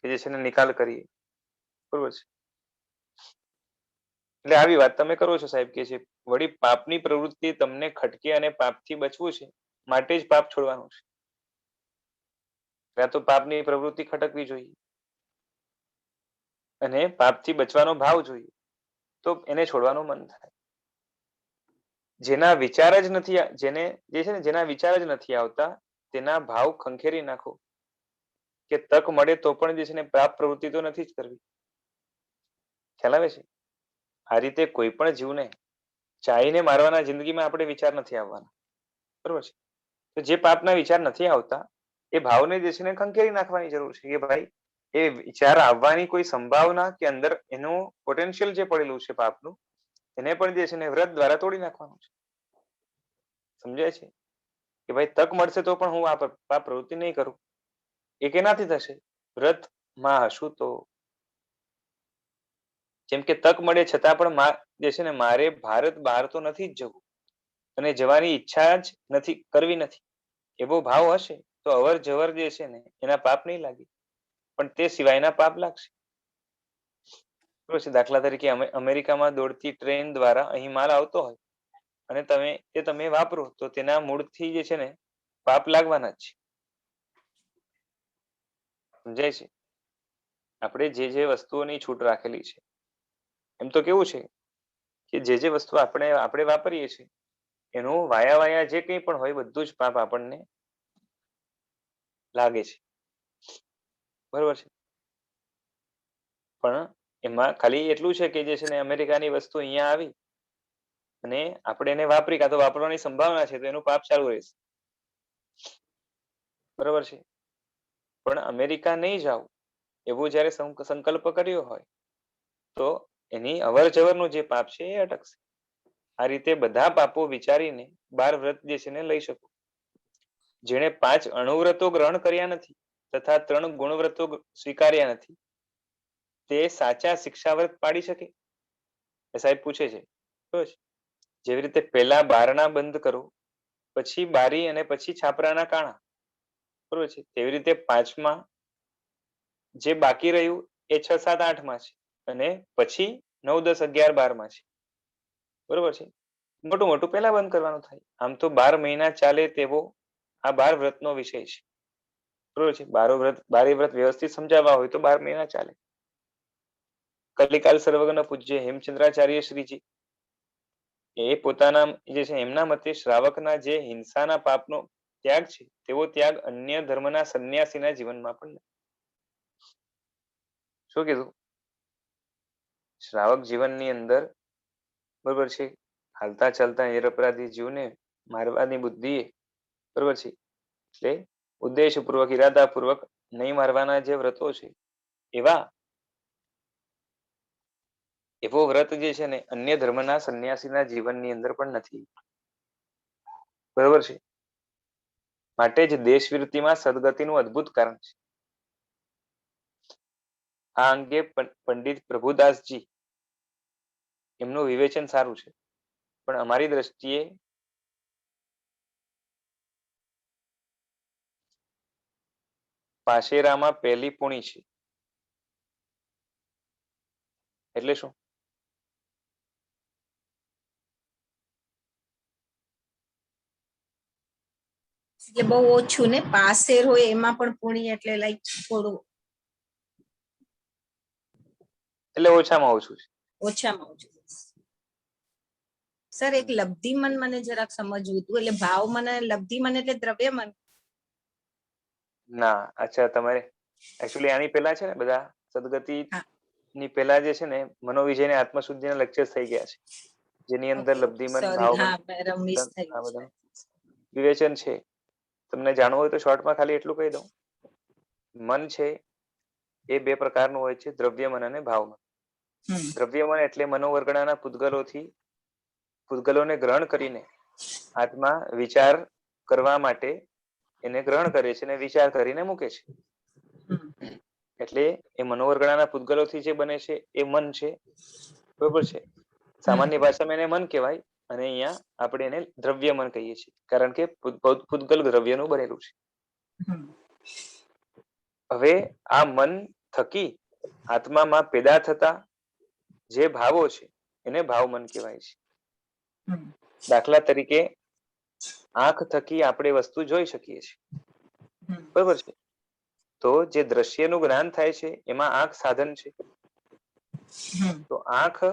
કે જે છે ને નિકાલ કરીએ. બરોબર છે? એટલે આવી વાત તમે કરો છો સાહેબ કે છે વળી પાપની પ્રવૃત્તિ તમને ખટકે અને પાપથી બચવું છે માટે જ પાપ છોડવાનું છે. ત્યાં તો પાપની પ્રવૃત્તિ ખટકવી જોઈએ અને પાપથી બચવાનો ભાવ જોઈએ, તો એને છોડવાનું મન થાય. જેના વિચાર જ નથી, જેને જે છે ને જેના વિચાર જ નથી આવતા તેના ભાવ ખંખેરી નાખો કે તક મળે તો પણ જે છે ને પાપ પ્રવૃત્તિ તો નથી જ કરવી. ખ્યાલ આવે છે? આ રીતે કોઈ પણ જીવને ચાહીને મારવાના જિંદગીમાં આપણે વિચાર નથી આવવાના. બરોબર છે? તો જે પાપના વિચાર નથી આવતા એ ભાવને જે છે ને ખંખેરી નાખવાની જરૂર છે કે ભાઈ એ વિચાર આવવાની કોઈ સંભાવના કે અંદર એનું પોટેન્શિયલ જે પડેલું છે પાપનું, એને પણ જે છે ને વ્રત દ્વારા તોડી નાખવાનું છે. સમજાય છે? કે ભાઈ તક મળશે તો પણ હું આ પાપ પ્રવૃત્તિ નહીં કરું. એ કેનાથી થશે? વ્રતમાં હશું તો. જેમ કે તક મળે છતાં પણ જે છે ને મારે ભારત બહાર તો નથી જ જવું અને જવાની ઈચ્છા જ નથી કરવી નથી, એવો ભાવ હશે તો અવર જવર જે છે ને એના પાપ નહીં લાગે, પણ તે સિવાયના પાપ લાગશે. દાખલા તરીકે અમેરિકામાં દોડતી ટ્રેન દ્વારા અહીં માલ આવતો હોય અને તમે વાપરો તો તેના મૂળથી જે છે ને પાપ લાગવાના જ છે. સમજાય છે? આપણે જે વસ્તુઓની છૂટ રાખેલી છે, એમ તો કેવું છે કે જે વસ્તુ આપણે વાપરીએ છીએ એનું વાયા જે કંઈ પણ હોય બધું જ પાપ આપણને લાગે છે. બરોબર છે? પણ એમાં ખાલી એટલું છે કે જે છે ને અમેરિકાની વસ્તુ અહીંયા આવી અને આપણે એને વાપરી કાં તો વાપરવાની સંભાવના છે તો એનું પાપ ચાલુ રહેશે. બરોબર છે? પણ અમેરિકા નહીં જાવ એવો જ્યારે સંકલ્પ કર્યો હોય તો એની અવર જવરનું જે પાપ છે એ અટકશે. આ રીતે બધા પાપો વિચારીને 12 વ્રત જે છે ને લઈ શકો. જેણે 5 અણુવ્રતો ગ્રહણ કર્યા નથી તથા 3 ગુણવ્રતો સ્વીકાર્યા નથી તે સાચા શિક્ષાવ્રત પાડી શકે? એ સાહેબ પૂછે છે બરાબર છે જેવી રીતે પહેલા બારણા બંધ કરો પછી બારી અને પછી છાપરાના કાણા બરોબર છે તેવી રીતે 5માં જે બાકી રહ્યું એ 6, 7, 8માં છે અને પછી 9, 10, 11, 12માં છે બરોબર છે મોટું મોટું પહેલા બંધ કરવાનું થાય આમ તો 12 મહિના ચાલે તેવો આ 12 વ્રતનો વિષય છે બરોબર છે 12 વ્રત વ્યવસ્થિત સમજાવવા હોય તો 12 મહિના ચાલે કલિકાલ સર્વજ્ઞ પૂજ્ય હેમચંદ્રાચાર્ય શ્રીજી એ પોતાના જે છે એમના મતે શ્રાવકના જે હિંસાના પાપનો ત્યાગ છે તેવો ત્યાગ અન્ય ધર્મના સંન્યાસીના જીવનમાં પણ નથી. શું કીધું શ્રાવક જીવનની અંદર બરોબર છે હાલતા ચાલતા નિરપરાધી જીવને મારવાની બુદ્ધિએ બરોબર છે એટલે ઉદ્દેશપૂર્વક ઈરાદાપૂર્વક નહીં મારવાના જે વ્રતો છે એવો વ્રત જે છે ને અન્ય ધર્મના સંન્યાસીના જીવનની અંદર પણ નથી બરોબર છે માટે જ દેશવિરુદ્ધિમાં સદગતિનું અદ્ભુત કારણ છે આ અંગે પંડિત પ્રભુદાસજી એમનું વિવેચન સારું છે પણ અમારી દ્રષ્ટિએ પાશેરામાં પહેલી પૂણી છે એટલે શું એટલે બહુ ઓછું ને પાસેર હોય એમાં પણ પૂણી એટલે લાઈક થોડું એટલે ઓછામાં ઓછું છે ઓછામાં ઓછું સર એક લબ્ધિ મન મને જરાક સમજવું હતું એટલે ભાવ મને લબ્ધિ મન એટલે દ્રવ્ય મન ના અચ્છા તમારે એકચ્યુઅલી આની પહેલા છે ને બધા સદગતિ ની પહેલા જે છે ને મનોવિજય ને આત્મશુદ્ધિના લેક્ચર્સ થઈ ગયા છે જેની અંદર લબ્ધિમન ભાવમન આ બધા વિવેચન છે તમને જાણવું હોય તો શોર્ટમાં ખાલી એટલું કહી દઉં મન છે એ બે પ્રકારનું હોય છે દ્રવ્યમન અને ભાવમન દ્રવ્યમન એટલે મનોવર્ગણાના પૂતગલોને ગ્રહણ કરીને આત્મા વિચાર કરવા માટે એને ગ્રહણ કરે છે અને વિચાર કરીને મૂકે છે એટલે એ મનોવર્ગણાના પૂતગલોથી જે બને છે એ મન છે બરોબર છે સામાન્ય ભાષામાં એને મન કહેવાય અને અહીંયા આપણે એને દ્રવ્યમન કહીએ છીએ કારણ કે પૂતગલ દ્રવ્યનું બનેલું છે હવે આ મન થકી આત્મામાં પેદા થતા જે ભાવો છે એને ભાવમન કહેવાય છે દાખલા તરીકે આંખ થકી આપણે વસ્તુ જોઈ શકીએ છીએ બરોબર છે તો જે દ્રશ્યનું જ્ઞાન થાય છે એમાં આંખ સાધન છે તો આંખ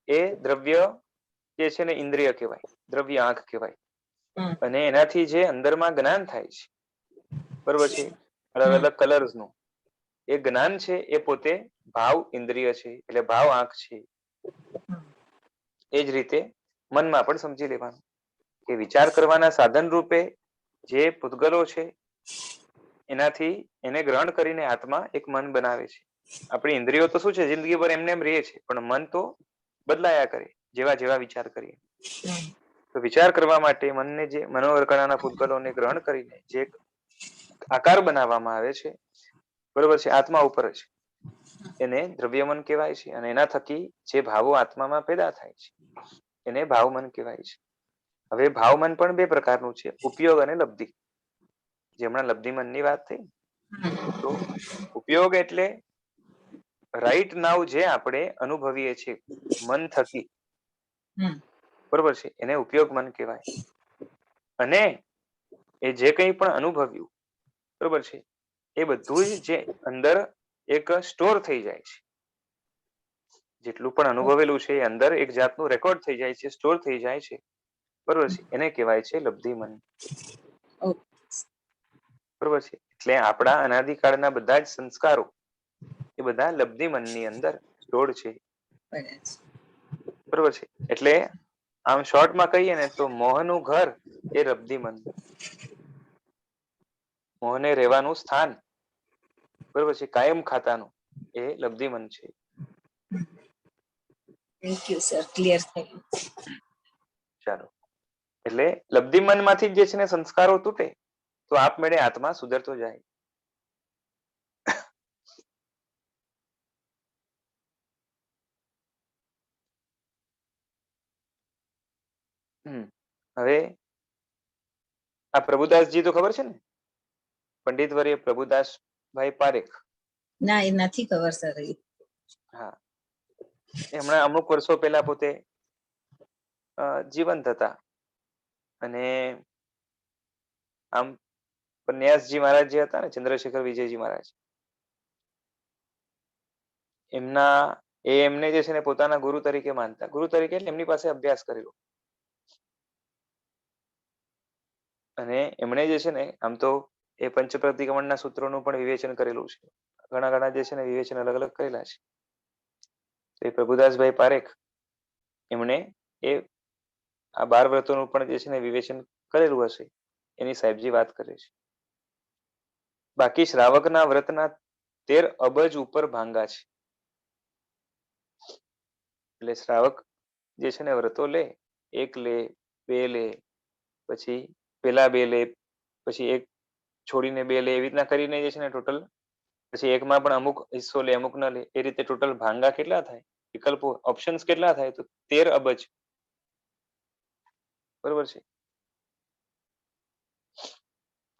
એ દ્રવ્ય જે છે ને ઇન્દ્રિય કહેવાય દ્રવ્ય આંખ કહેવાય અને એનાથી જે અંદરમાં જ્ઞાન થાય છે બરોબર છે અલગ અલગ કલર્સ નું એ જ્ઞાન છે એ પોતે ભાવ ઇન્દ્રિય છે એટલે ભાવ આંખ છે એ જ રીતે મનમાં પણ સમજી લેવાનું કે વિચાર કરવાના સાધન રૂપે જે પૂતગલો છે એનાથી એને ગ્રહણ કરીને આત્મા એક મન બનાવે છે આપણી ઇન્દ્રિયો તો શું છે જિંદગીભર એમને એમ રહે છે પણ મન તો બદલાયા કરે જેવા જેવા વિચાર કરીએ તો વિચાર કરવા માટે મનને જે મનોવર્ગણાના પૂતગલોને ગ્રહણ કરીને જે આકાર બનાવવામાં આવે છે બરોબર છે આત્મા ઉપર જ એને દ્રવ્યમન કહેવાય છે અને એના થકી જે ભાવો આત્મામાં પેદા થાય છે એને ભાવમન કહેવાય છે હવે ભાવમન પણ બે પ્રકારનું છે ઉપયોગ અને લબ્ધિ જે હમણાં લબ્ધિમનની વાત થઈ તો ઉપયોગ એટલે રાઈટ નાવ જે આપણે અનુભવીએ છીએ મન થકી બરોબર છે એને ઉપયોગ મન કહેવાય અને એ જે કંઈ પણ અનુભવ્યું બરોબર છે એ બધું જ જે અંદર એક સ્ટોર થઈ જાય છે જેટલું પણ અનુભવેલું છે એ અંદર એક જાતનું રેકોર્ડ થઈ જાય છે સ્ટોર થઈ જાય છે બરોબર છે એને કહેવાય છે લબ્ધિમન બરોબર છે એટલે આપણા અનાદિકાળના બધા જ સંસ્કારો એ બધા લબ્ધિમનની અંદર સ્ટોર છે બરોબર છે એટલે આમ શોર્ટમાં કહીએ ને તો મોહનું ઘર એ લબ્ધિમન મોહને રહેવાનું સ્થાન બરોબર છે કાયમ ખાતાનું એ લબ્ધિમન છે થેન્ક યુ સર ક્લિયર થયું ચાલો એટલે લબ્ધિમન માંથી જે છે ને સંસ્કારો તૂટે તો આપમેળે આત્મા સુધરતો જાય હવે આ પ્રભુદાસજી તો ખબર છે ને, પંડિત વર્ય પ્રભુદાસભાઈ પારેખ. ના એ નથી ખબર સર. હા, હમણાં અમુક વર્ષો પહેલા પોતે જીવંત હતા. અને આમ પન્યાસજી મહારાજ જે હતા ને, ચંદ્રશેખર વિજયજી મહારાજ, એમને જે છે ને પોતાના ગુરુ તરીકે માનતા. ગુરુ તરીકે એટલે એમની પાસે અભ્યાસ કરેલો. અને એમણે જે છે ને આમ તો એ પંચપ્રતિક્રમણના સૂત્રોનું પણ વિવેચન કરેલું છે. ઘણા જે છે ને વિવેચન અલગ અલગ કરેલા છે. એ પ્રભુદાસભાઈ પારેખ એમણે એ આ 12 વ્રતોનું પણ જે છે ને વિવેચન કરેલું હશે, એની સાહેબજી વાત કરે છે. બાકી શ્રાવકના વ્રતના 13 અબજ ઉપર ભાંગા છે. એટલે શ્રાવક જે છે ને વ્રતો લે, 1 લે, 2 લે, પછી પેલા 2 લે, પછી 1 છોડીને 2 લે, એવી રીતના કરીને જે છે ને ટોટલ, પછી એકમાં પણ અમુક હિસ્સો લે, અમુક ન લે, એ રીતે ટોટલ ભાંગા કેટલા થાય, વિકલ્પો ઓપ્શન્સ કેટલા થાય, તો 13 અબજ. બરોબર છે.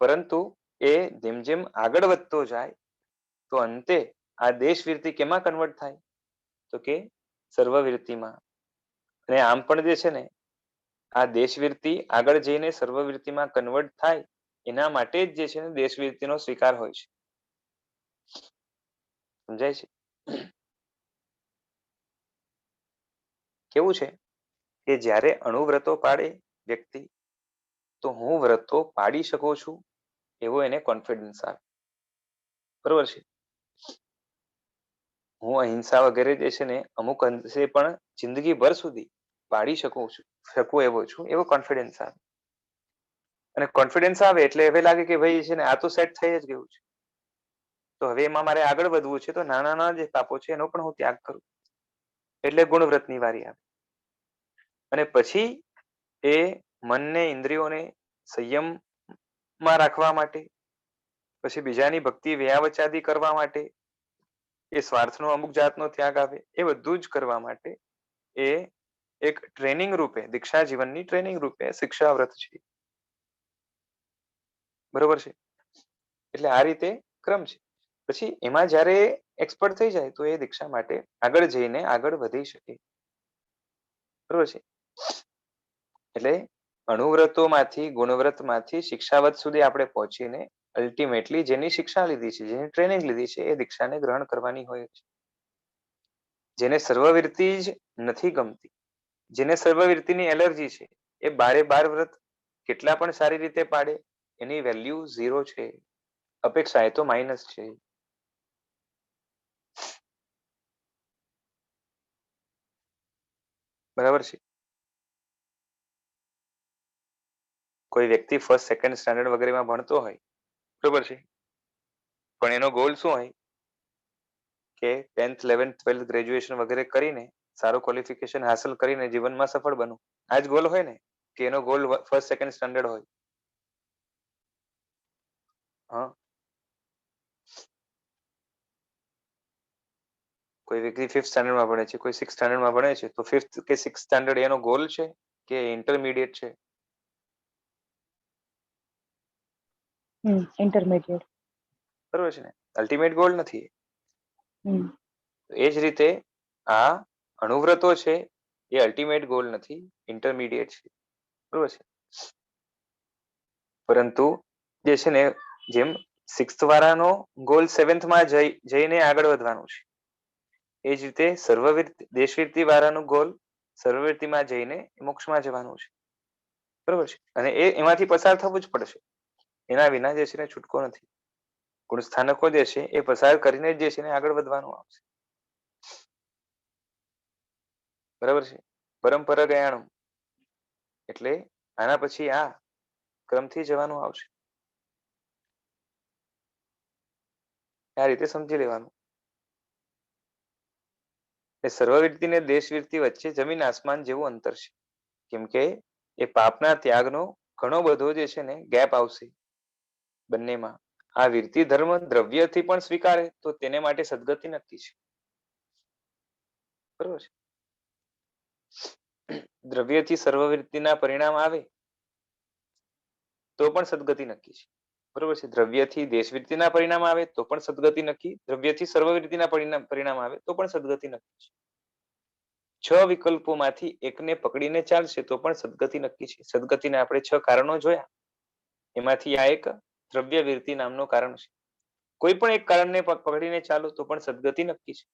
પરંતુ એ જેમ જેમ આગળ વધતો જાય તો અંતે આ દેશવીરતી કેમાં કન્વર્ટ થાય, તો કે સર્વવીરતીમાં. અને આમ પણ જે છે ને આ દેશવીરતી આગળ જઈને સર્વવીરતીમાં કન્વર્ટ થાય, એના માટે જ જે છે ને દેશવીરતીનો સ્વીકાર હોય છે. સમજાય છે? કેવું છે કે જ્યારે અણુવ્રતો પાડે વ્યક્તિ, તો હું વ્રતો પાડી શકું છું એવો એને કોન્ફિડન્સ આવે. બરોબર છે. હું અહિંસા વગેરે જે છે ને અમુક અંશે પણ જિંદગીભર સુધી પાડી શકું એવો છું, એવો કોન્ફિડન્સ આવે. અને કોન્ફિડન્સ આવે એટલે હવે લાગે કે ભાઈ છે ને આ તો સેટ થઈ જ ગયું છે, તો હવે એમાં મારે આગળ વધવું છે, તો નાના નાના જે પાપો છે એનો પણ હું ત્યાગ કરું. એટલે ગુણવ્રતની વારી આવે. અને પછી એ મનને, ઇન્દ્રિયોને સંયમમાં રાખવા માટે, પછી બીજાની ભક્તિ વ્યાવચાદી કરવા માટે, એ સ્વાર્થનો અમુક જાતનો ત્યાગ આવે, એ બધું જ કરવા માટે એ એક ટ્રેનિંગ રૂપે, દીક્ષા જીવનની ટ્રેનિંગ રૂપે શિક્ષાવ્રત છે. બરોબર છે. એટલે આ રીતે ક્રમ છે. પછી એમાં જ્યારે એક્સપર્ટ થઈ જાય તો એ દીક્ષા માટે આગળ જઈને આગળ વધી શકે. બરોબર છે. એટલે અણુવ્રતોમાંથી, ગુણવ્રતમાંથી શિક્ષાવ્રત સુધી આપણે પહોંચીને અલ્ટિમેટલી જેની શિક્ષા લીધી છે, જેની ટ્રેનિંગ લીધી છે, એ દીક્ષાને ગ્રહણ કરવાની હોય છે. જેને સર્વવીરતી જ નથી ગમતી, જેને સર્વવીરતીની એલર્જી છે, એ 12 વ્રત કેટલા પણ સારી રીતે પાડે, એની વેલ્યુ 0 છે. અપેક્ષા એ તો માઇનસ છે. બરાબર છે. કોઈ વ્યક્તિ ફર્સ્ટ, સેકન્ડ સ્ટાન્ડર્ડ વગેરેમાં ભણતો હોય, બરોબર છે, પણ એનો ગોલ શું હોય કે 10th 11th 12th ગ્રેજ્યુએશન વગેરે કરીને સારું ક્વોલિફિકેશન હાંસલ કરીને જીવનમાં સફળ બનવું. આ જ ગોલ હોય ને, કે એનો ગોલ ફર્સ્ટ સેકન્ડ સ્ટાન્ડર્ડ હોય. હા, કોઈ વ્યક્તિ 5th સ્ટાન્ડર્ડમાં ભણે છે, કોઈ 6th સ્ટાન્ડર્ડમાં ભણે છે, તો 5th કે 6th સ્ટાન્ડર્ડ એનો ગોલ છે કે ઇન્ટરમીડિયેટ છે? ઇન્ટરમીડિયેટ. બરોબર છે ને, અલ્ટિમેટ ગોલ નથી. એ જ રીતે આ અણુવ્રતો છે એ અલ્ટિમેટ ગોલ નથી, ઇન્ટરમીડિયેટ છે. બરોબર છે. પરંતુ જે છે ને જેમ 6th વાળાનો ગોલ 7th માં જઈને આગળ વધવાનું છે, એ જ રીતે દેશવીરતી વાળાનું ગોલ સર્વવીરતીમાં જઈને મોક્ષમાં જવાનું છે. બરોબર છે. અને એમાંથી પસાર થવું જ પડશે, એના વિના જે છે ને છૂટકો નથી. ગુણસ્થાનકો જે છે એ પસાર કરીને જે છે ને આગળ વધવાનું આવશે. બરાબર છે. પરંપરા ગયાણું એટલે આના પછી આ ક્રમથી જવાનું આવશે. આ રીતે સમજી લેવાનું. એ સર્વવીરતી ને દેશવીરતી વચ્ચે જમીન આસમાન જેવું અંતર છે. કેમ કે એ પાપના ત્યાગનો ઘણો બધો જે છે ને ગેપ આવશે બંનેમાં. આ વિરતી ધર્મ દ્રવ્યથી પણ સ્વીકારે તો તેને માટે સદગતિ નક્કી છે. બરોબર છે. દ્રવ્યથી સર્વવૃત્તિના પરિણામ આવે તો પણ સદગતિ નક્કી છે. બરોબર છે. દ્રવ્યથી દેશવૃત્તિના પરિણામ આવે તો પણ સદગતિ નક્કી, દ્રવ્યથી સર્વવૃત્તિના પરિણામ આવે તો પણ સદગતિ નક્કી છે. 6 વિકલ્પોમાંથી એકને પકડીને ચાલશે તો પણ સદગતિ નક્કી છે. સદગતિના આપણે 6 કારણો જોયા, એમાંથી આ એક દ્રવ્યવૃત્તિ નામનું કારણ છે. કોઈ પણ એક કારણને પકડીને ચાલો તો પણ સદગતિ નક્કી છે.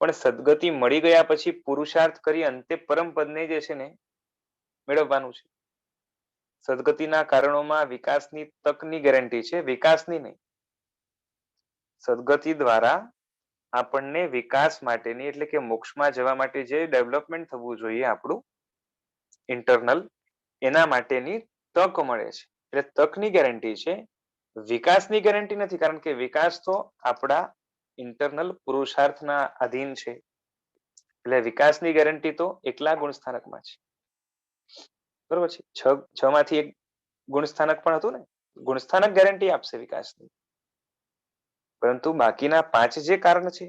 પણ સદગતિ મળી ગયા પછી પુરુષાર્થ કરી અંતે પરમ પદને જે છે ને મેળવવાનું છે. સદગતિના કારણોમાં વિકાસની તકની ગેરંટી છે, વિકાસની નહીં. સદગતિ દ્વારા આપણને વિકાસ માટેની એટલે કે મોક્ષમાં જવા માટે જે ડેવલપમેન્ટ થવું જોઈએ આપણું ઇન્ટરનલ, એના માટેની તક મળે છે. એટલે તકની ગેરંટી છે, વિકાસની ગેરંટી નથી. કારણ કે વિકાસ તો આપણા ઇન્ટરનલ પુરુષાર્થના અધીન છે. એટલે વિકાસની ગેરંટી તો એકલા ગુણસ્થાનકમાં છે. બરોબર છે. છ માંથી એક ગુણસ્થાનક પણ હતું ને, ગુણસ્થાનક ગેરંટી આપશે વિકાસની. પરંતુ બાકીના 5 જે કારણ છે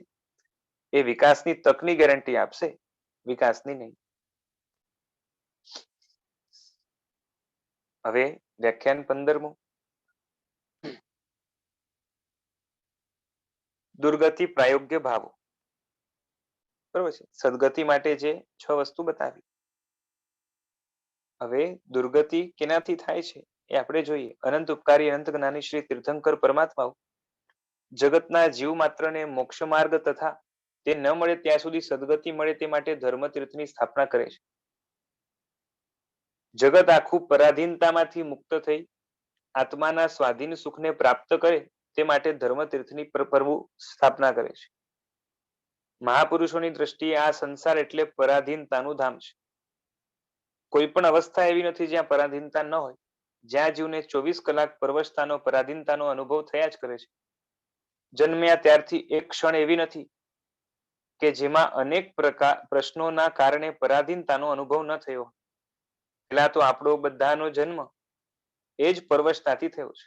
એ વિકાસની તકની ગેરંટી આપશે, વિકાસની નહીં. હવે વ્યાખ્યાન 15મું, દુર્ગતિ પ્રાયોગ્ય ભાવો. બરોબર છે. સદગતિ માટે જે 6 વસ્તુ બતાવી. હવે દુર્ગતિ કેનાથી થાય છે એ આપણે જોઈએ. અનંત ઉપકારી અનંત જ્ઞાની શ્રી તીર્થંકર પરમાત્માઓ જગતના જીવ માત્રને મોક્ષ માર્ગ તથા તે ન મળે ત્યાં સુધી સદગતિ મળે તે માટે ધર્મતીર્થની સ્થાપના કરે છે. જગત આખું પરાધીનતામાંથી મુક્ત થઈ આત્માના સ્વાધીન સુખને પ્રાપ્ત કરે તે માટે ધર્મતીર્થની પ્રભુ સ્થાપના કરે છે. મહાપુરુષોની દ્રષ્ટિએ આ સંસાર એટલે પરાધીનતાનું ધામ છે. કોઈ પણ અવસ્થા એવી નથી જ્યાં પરાધીનતા ન હોય. જ્યાં જીવને 24 કલાક પરવશતાનો પરાધીનતાનો અનુભવ થયા જ કરે છે. જન્મ્યા ત્યારથી એક ક્ષણ એવી નથી કે જેમાં અનેક પ્રશ્નોના કારણે પરાધીનતાનો અનુભવ ન થયો. પેલા તો આપણો બધાનો જન્મ એ જ પરવશતાથી થયો છે.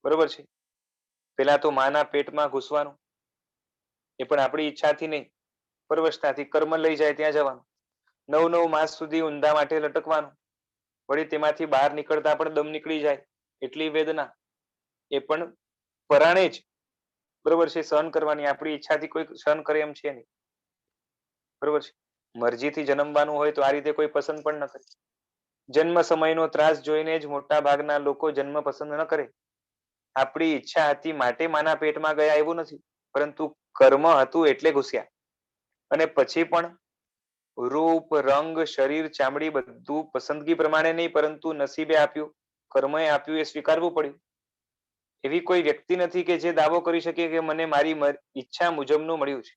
બરોબર છે. પેલા તો માના પેટમાં ઘૂસવાનું, એ પણ આપણી ઈચ્છાથી નહીં, પરવશતાથી. કર્મ લઈ જાય ત્યાં જવાનું. 9 માસ સુધી ઊંધા માટે લટકવાનું, વળી તેમાંથી બહાર નીકળતા પણ દમ નીકળી જાય એટલી વેદના, એ પણ પરાણે જ. બરોબર છે. સહન કરવાની, આપણી ઈચ્છાથી કોઈ સહન કરે એમ છે નહીં. બરોબર છે. મરજીથી જન્મવાનું હોય તો આ રીતે કોઈ પસંદ પણ ન કરે. જન્મ સમયનો ત્રાસ જોઈને જ મોટા ભાગના લોકો જન્મ પસંદ ન કરે. આપણી ઈચ્છા હતી માટે માના પેટમાં ગયા એવું નથી, પરંતુ કર્મ હતું એટલે ઘૂસ્યા. અને પછી પણ રૂપ, રંગ, શરીર, ચામડી બધું પસંદગી પ્રમાણે નહીં, પરંતુ નસીબે આપ્યું, કર્મએ આપ્યું, એ સ્વીકારવું પડ્યું. એવી કોઈ વ્યક્તિ નથી કે જે દાવો કરી શકે કે મને મારી ઈચ્છા મુજબનું મળ્યું છે.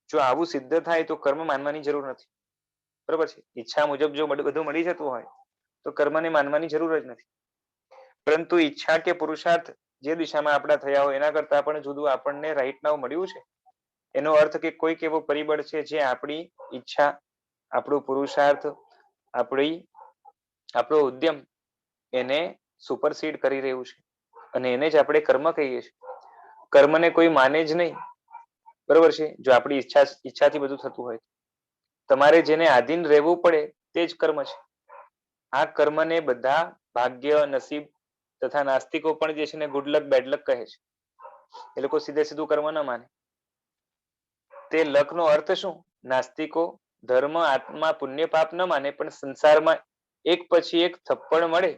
જો આવું સિદ્ધ થાય તો કર્મ માનવાની જરૂર નથી. બરોબર છે. ઈચ્છા મુજબ જો બધું મળી જતું હોય તો કર્મને માનવાની જરૂર જ નથી. પરંતુ ઈચ્છા કે પુરુષાર્થ જે દિશામાં આપણા થયા હોય એના કરતા પણ જુદું આપણને રાઈટ નાવ મળ્યું છે. એનો અર્થ કે કોઈક એવો પરિબળ છે જે આપણી ઈચ્છા, આપણું પુરુષાર્થ, આપણો ઉદ્યમ એને સુપરસીડ કરી રહ્યું છે. અને એને જ આપણે કર્મ કહીએ છીએ. કર્મને કોઈ માને જ નહીં. બરોબર છે. જો આપણી ઈચ્છાથી બધું થતું હોય, તમારે જેને આધીન રહેવું પડે તે જ કર્મ છે. આ કર્મને બધા ભાગ્ય, નસીબ તથા નાસ્તિકો પણ જે છે ને ગુડ લક, બેડ લક કહે છે. એ લોકો સીધે સીધું કર્મ ન માને. તે લકનો અર્થ શું? નાસ્તિકો ધર્મ, આત્મા, પુણ્ય, પાપ ન માને, પણ સંસારમાં એક પછી એક થપ્પડ મળે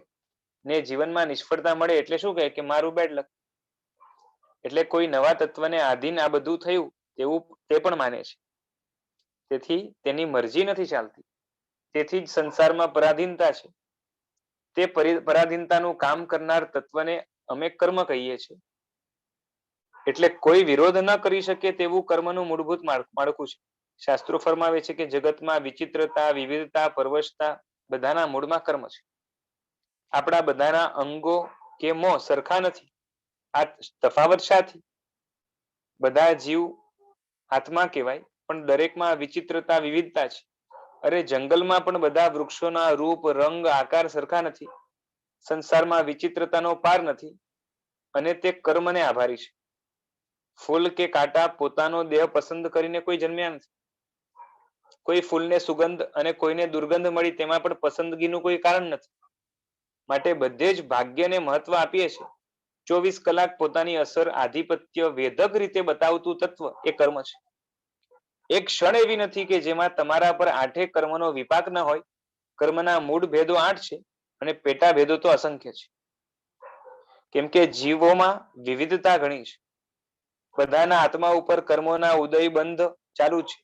ને જીવનમાં નિષ્ફળતા મળે એટલે શું કહે કે મારું બેડ લક. એટલે કોઈ નવા તત્વને આધીન આ બધું થયું તેવું તે પણ માને છે. તેથી તેની મરજી નથી ચાલતી. તેથી જ સંસારમાં પરાધીનતા છે. તે પરાધીનતાનું કામ કરનાર તત્વને અમે કર્મ કહીએ છીએ. એટલે કોઈ વિરોધ ન કરી શકે તેવું કર્મનું મૂળભૂત માળખું છે. શાસ્ત્રો ફરમાવે છે કે જગતમાં વિચિત્રતા, વિવિધતા, પરવશતા બધાના મૂળમાં કર્મ છે. આપણા બધાના અંગો કે મોં સરખા નથી. આ તફાવત શાથી? બધા જીવ આત્મા કહેવાય, પણ દરેકમાં વિચિત્રતા, વિવિધતા છે. અરે જંગલમાં પણ બધા વૃક્ષોના રૂપ, રંગ, આકાર સરખા નથી. સંસારમાં વિચિત્રતાનો પાર નથી અને તે કર્મને આભારી છે. ફૂલ કે કાંટા પોતાનો દેહ પસંદ કરીને કોઈ જન્મ્યા નથી. કોઈ ફૂલને સુગંધ અને કોઈને દુર્ગંધ મળી તેમાં પણ પસંદગીનું કોઈ કારણ નથી. માટે બધે જ ભાગ્યને મહત્વ આપીએ છીએ. 24 કલાક પોતાની અસર આધિપત્ય વેધક રીતે બતાવતું તત્વ એ કર્મ છે. એક ક્ષણ એવી નથી કે જેમાં તમારા પર 8 કર્મનો વિપાક ન હોય. કર્મના મૂળ ભેદો 8 છે અને પેટા ભેદો તો અસંખ્ય છે. કેમ કે જીવોમાં વિવિધતા ઘણી છે. બધાના આત્મા ઉપર કર્મોના ઉદય બંધ ચાલુ છે.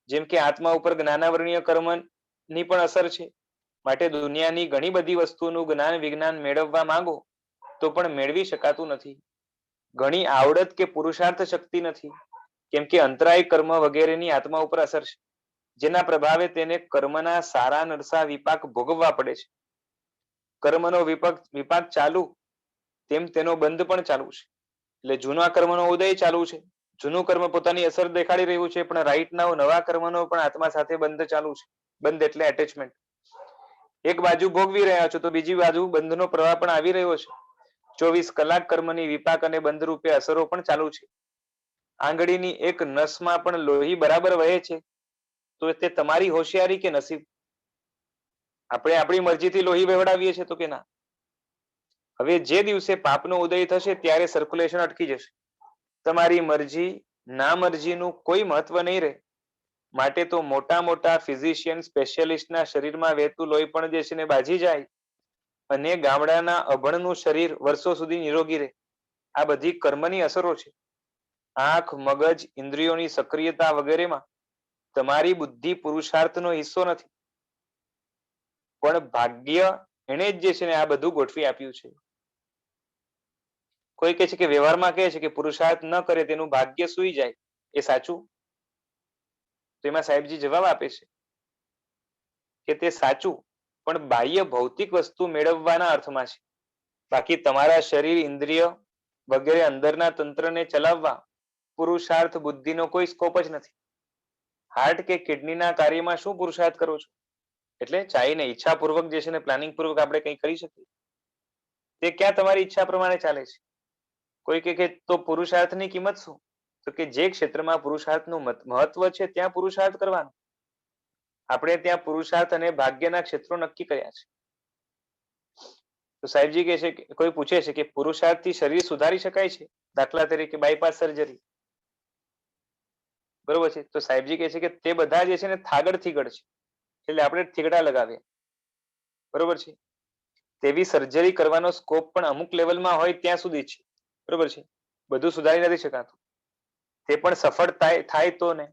જેમ કે આત્મા ઉપર જ્ઞાનાવરણીય કર્મની પણ અસર છે. માટે દુનિયાની ઘણી બધી વસ્તુનું જ્ઞાન વિજ્ઞાન મેળવવા માંગો તો પણ મેળવી શકાતું નથી. ઘણી આવડત કે પુરુષાર્થ શક્તિ નથી. કેમ કે અંતરાય કર્મ વગેરેની આત્મા ઉપર અસર છે. જેના પ્રભાવે તેને કર્મના સારા નરસા વિપાક ભોગવવા પડે છે. કર્મનો વિપાક ચાલુ તેમ તેનો બંધ પણ ચાલુ છે. એટલે જૂના કર્મનો ઉદય ચાલુ છે. જૂનું કર્મ પોતાની અસર દેખાડી રહ્યું છે, પણ રાઈટ નાઉ નવા કર્મનો પણ આત્મા સાથે બંધ ચાલુ છે. બંધ એટલે એટેચમેન્ટ. એક બાજુ ભોગવી રહ્યા છો તો બીજી બાજુ બંધનો પ્રવાહ પણ આવી રહ્યો છે. 24 કલાક કર્મની વિપાક અને બંધ રૂપે અસરો પણ ચાલુ છે. આંગળીની એક નસમાં પણ લોહી બરાબર વહે છે તો તે તમારી હોશિયારી કે નસીબ? આપણે આપણી મરજીથી લોહી વહેવડાવીએ છીએ તો કે ના. હવે જે દિવસે પાપનો ઉદય થશે ત્યારે સર્ક્યુલેશન અટકી જશે. તમારી મરજી ના મરજીનું કોઈ મહત્વ નહીં રહે. માટે તો મોટા મોટા ફિઝિશિયન સ્પેશિયલિસ્ટના શરીરમાં વહેતું લોહી પણ જે છે ને બાજી જાય અને ગામડાના અભણનું શરીર વર્ષો સુધી નિરોગી રહે. આ બધી કર્મની અસરો છે. આંખ, મગજ, ઇન્દ્રિયોની સક્રિયતા વગેરેમાં તમારી બુદ્ધિ પુરુષાર્થનો હિસ્સો નથી. પણ ભાગ્ય એને જ જે છે ને આ બધું ગોઠવી આપ્યું છે. કોઈ કહે છે કે વ્યવહારમાં કહે છે કે પુરુષાર્થ ન કરે તેનું ભાગ્ય સૂઈ જાય. એ સાચું? તો એમાં સાહેબજી જવાબ આપે છે કે તે સાચું, પણ બાહ્ય ભૌતિક વસ્તુ મેળવવાના અર્થમાં છે. બાકી તમારા શરીર, ઇન્દ્રિય વગેરે અંદરના તંત્રને ચલાવવા પુરુષાર્થ બુદ્ધિનો કોઈ સ્કોપ જ નથી. હાર્ટ કે કિડનીના કાર્યમાં શું પુરુષાર્થ કરો છો? એટલે ચાહીને ઈચ્છાપૂર્વક જે છે ને પ્લાનિંગ પૂર્વક આપણે કંઈ કરી શકીએ? તે ક્યાં તમારી ઈચ્છા પ્રમાણે ચાલે છે? કોઈ કે તો પુરુષાર્થની કિંમત શું? તો કે જે ક્ષેત્રમાં પુરુષાર્થનું મહત્વ છે ત્યાં પુરુષાર્થ કરવાનો. આપણે ત્યાં પુરુષાર્થ અને ભાગ્યના ક્ષેત્રો નક્કી કર્યા છે. તો સાહેબજી કહે છે કે કોઈ પૂછે છે કે પુરુષાર્થથી શરીર સુધારી શકાય છે? દાખલા તરીકે બાયપાસ સર્જરી. બરોબર છે. તો સાહેબજી કહે છે કે તે બધા જે છે ને થાગડ થીગડ છે. એટલે આપણે થીગડા લગાવ્યા. બરોબર છે. તેવી સર્જરી કરવાનો સ્કોપ પણ અમુક લેવલમાં હોય ત્યાં સુધી છે. બરોબર છે. બધું સુધારી નથી શકાતું. તે પણ સફળ થાય તો ને.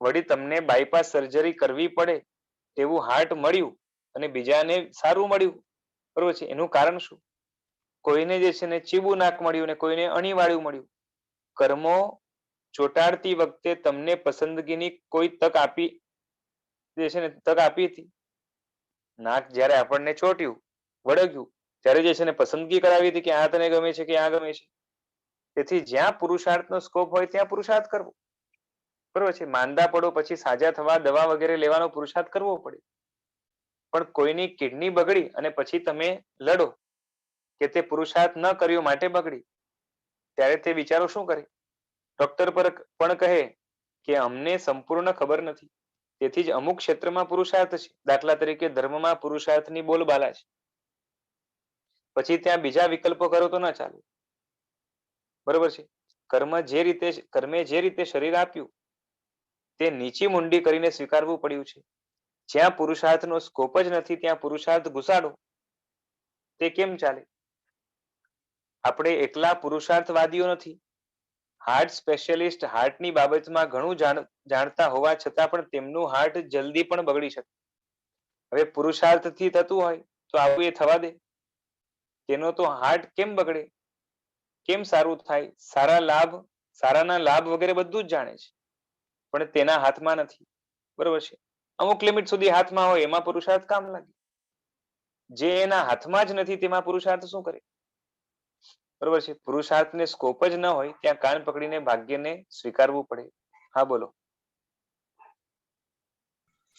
વળી તમને બાયપાસ સર્જરી કરવી પડે તેવું હાર્ટ મળ્યું અને બીજાને સારું મળ્યું. બરોબર છે. એનું કારણ શું? કોઈને જે છે ને ચીબું નાક મળ્યું ને કોઈને અણીવાળું મળ્યું. કર્મો ચોટાડતી વખતે તમને પસંદગીની કોઈ તક આપી જે છે ને તક આપી હતી. નાક જ્યારે આપણને ચોટ્યું, વળગ્યું, ત્યારે જે છે ને પસંદગી કરાવી હતી કે આ તને ગમે છે કે આ ગમે છે. તેથી જ્યાં પુરુષાર્થનો સ્કોપ હોય ત્યાં પુરુષાર્થ કરવો. બરોબર છે. માંદા પડો પછી સાજા થવા દવા વગેરે લેવાનો પુરુષાર્થ કરવો પડે. પણ કોઈની કિડની બગડી અને પછી તમે લડો કે તે પુરુષાર્થ ન કર્યો માટે બગડી, ત્યારે તે બિચારો શું કરે? ડોક્ટર પર પણ કહે કે અમને સંપૂર્ણ ખબર નથી, તેથી જ અમુક ક્ષેત્રમાં પુરુષાર્થ છે. દાખલા તરીકે ધર્મમાં પુરુષાર્થની બોલબાલા છે. પછી ત્યાં બીજા વિકલ્પો કરો તો ના ચાલે. બરોબર છે. કર્મે જે રીતે શરીર આપ્યું તે નીચી મુંડી કરીને સ્વીકારવું પડ્યું છે. જ્યાં પુરુષાર્થનો સ્કોપ જ નથી ત્યાં પુરુષાર્થ ઘુસાડો તે કેમ ચાલે? આપણે એકલા પુરુષાર્થવાદીઓ નથી. હાર્ટ સ્પેશિયલિસ્ટ હાર્ટની બાબતમાં ઘણું જાણતા હોવા છતાં પણ તેમનું હાર્ટ જલ્દી પણ બગડી શકે. હવે પુરુષાર્થથી થતું હોય તો આવું એ થવા દે. તેનો તો હાર્ટ કેમ બગડે? કેમ સારું થાય? સારાના લાભ વગેરે બધું જ જાણે છે, પણ તેના હાથમાં નથી. બરોબર છે. અમુક લિમિટ સુધી હાથમાં હોય એમાં પુરુષાર્થ કામ લાગે. જે એના હાથમાં જ નથી તેમાં પુરુષાર્થ શું કરે? બરોબર છે. પુરુષાર્થને સ્કોપ જ ન હોય ત્યાં કાન પકડીને ભાગ્યને સ્વીકારવું પડે. હા બોલો.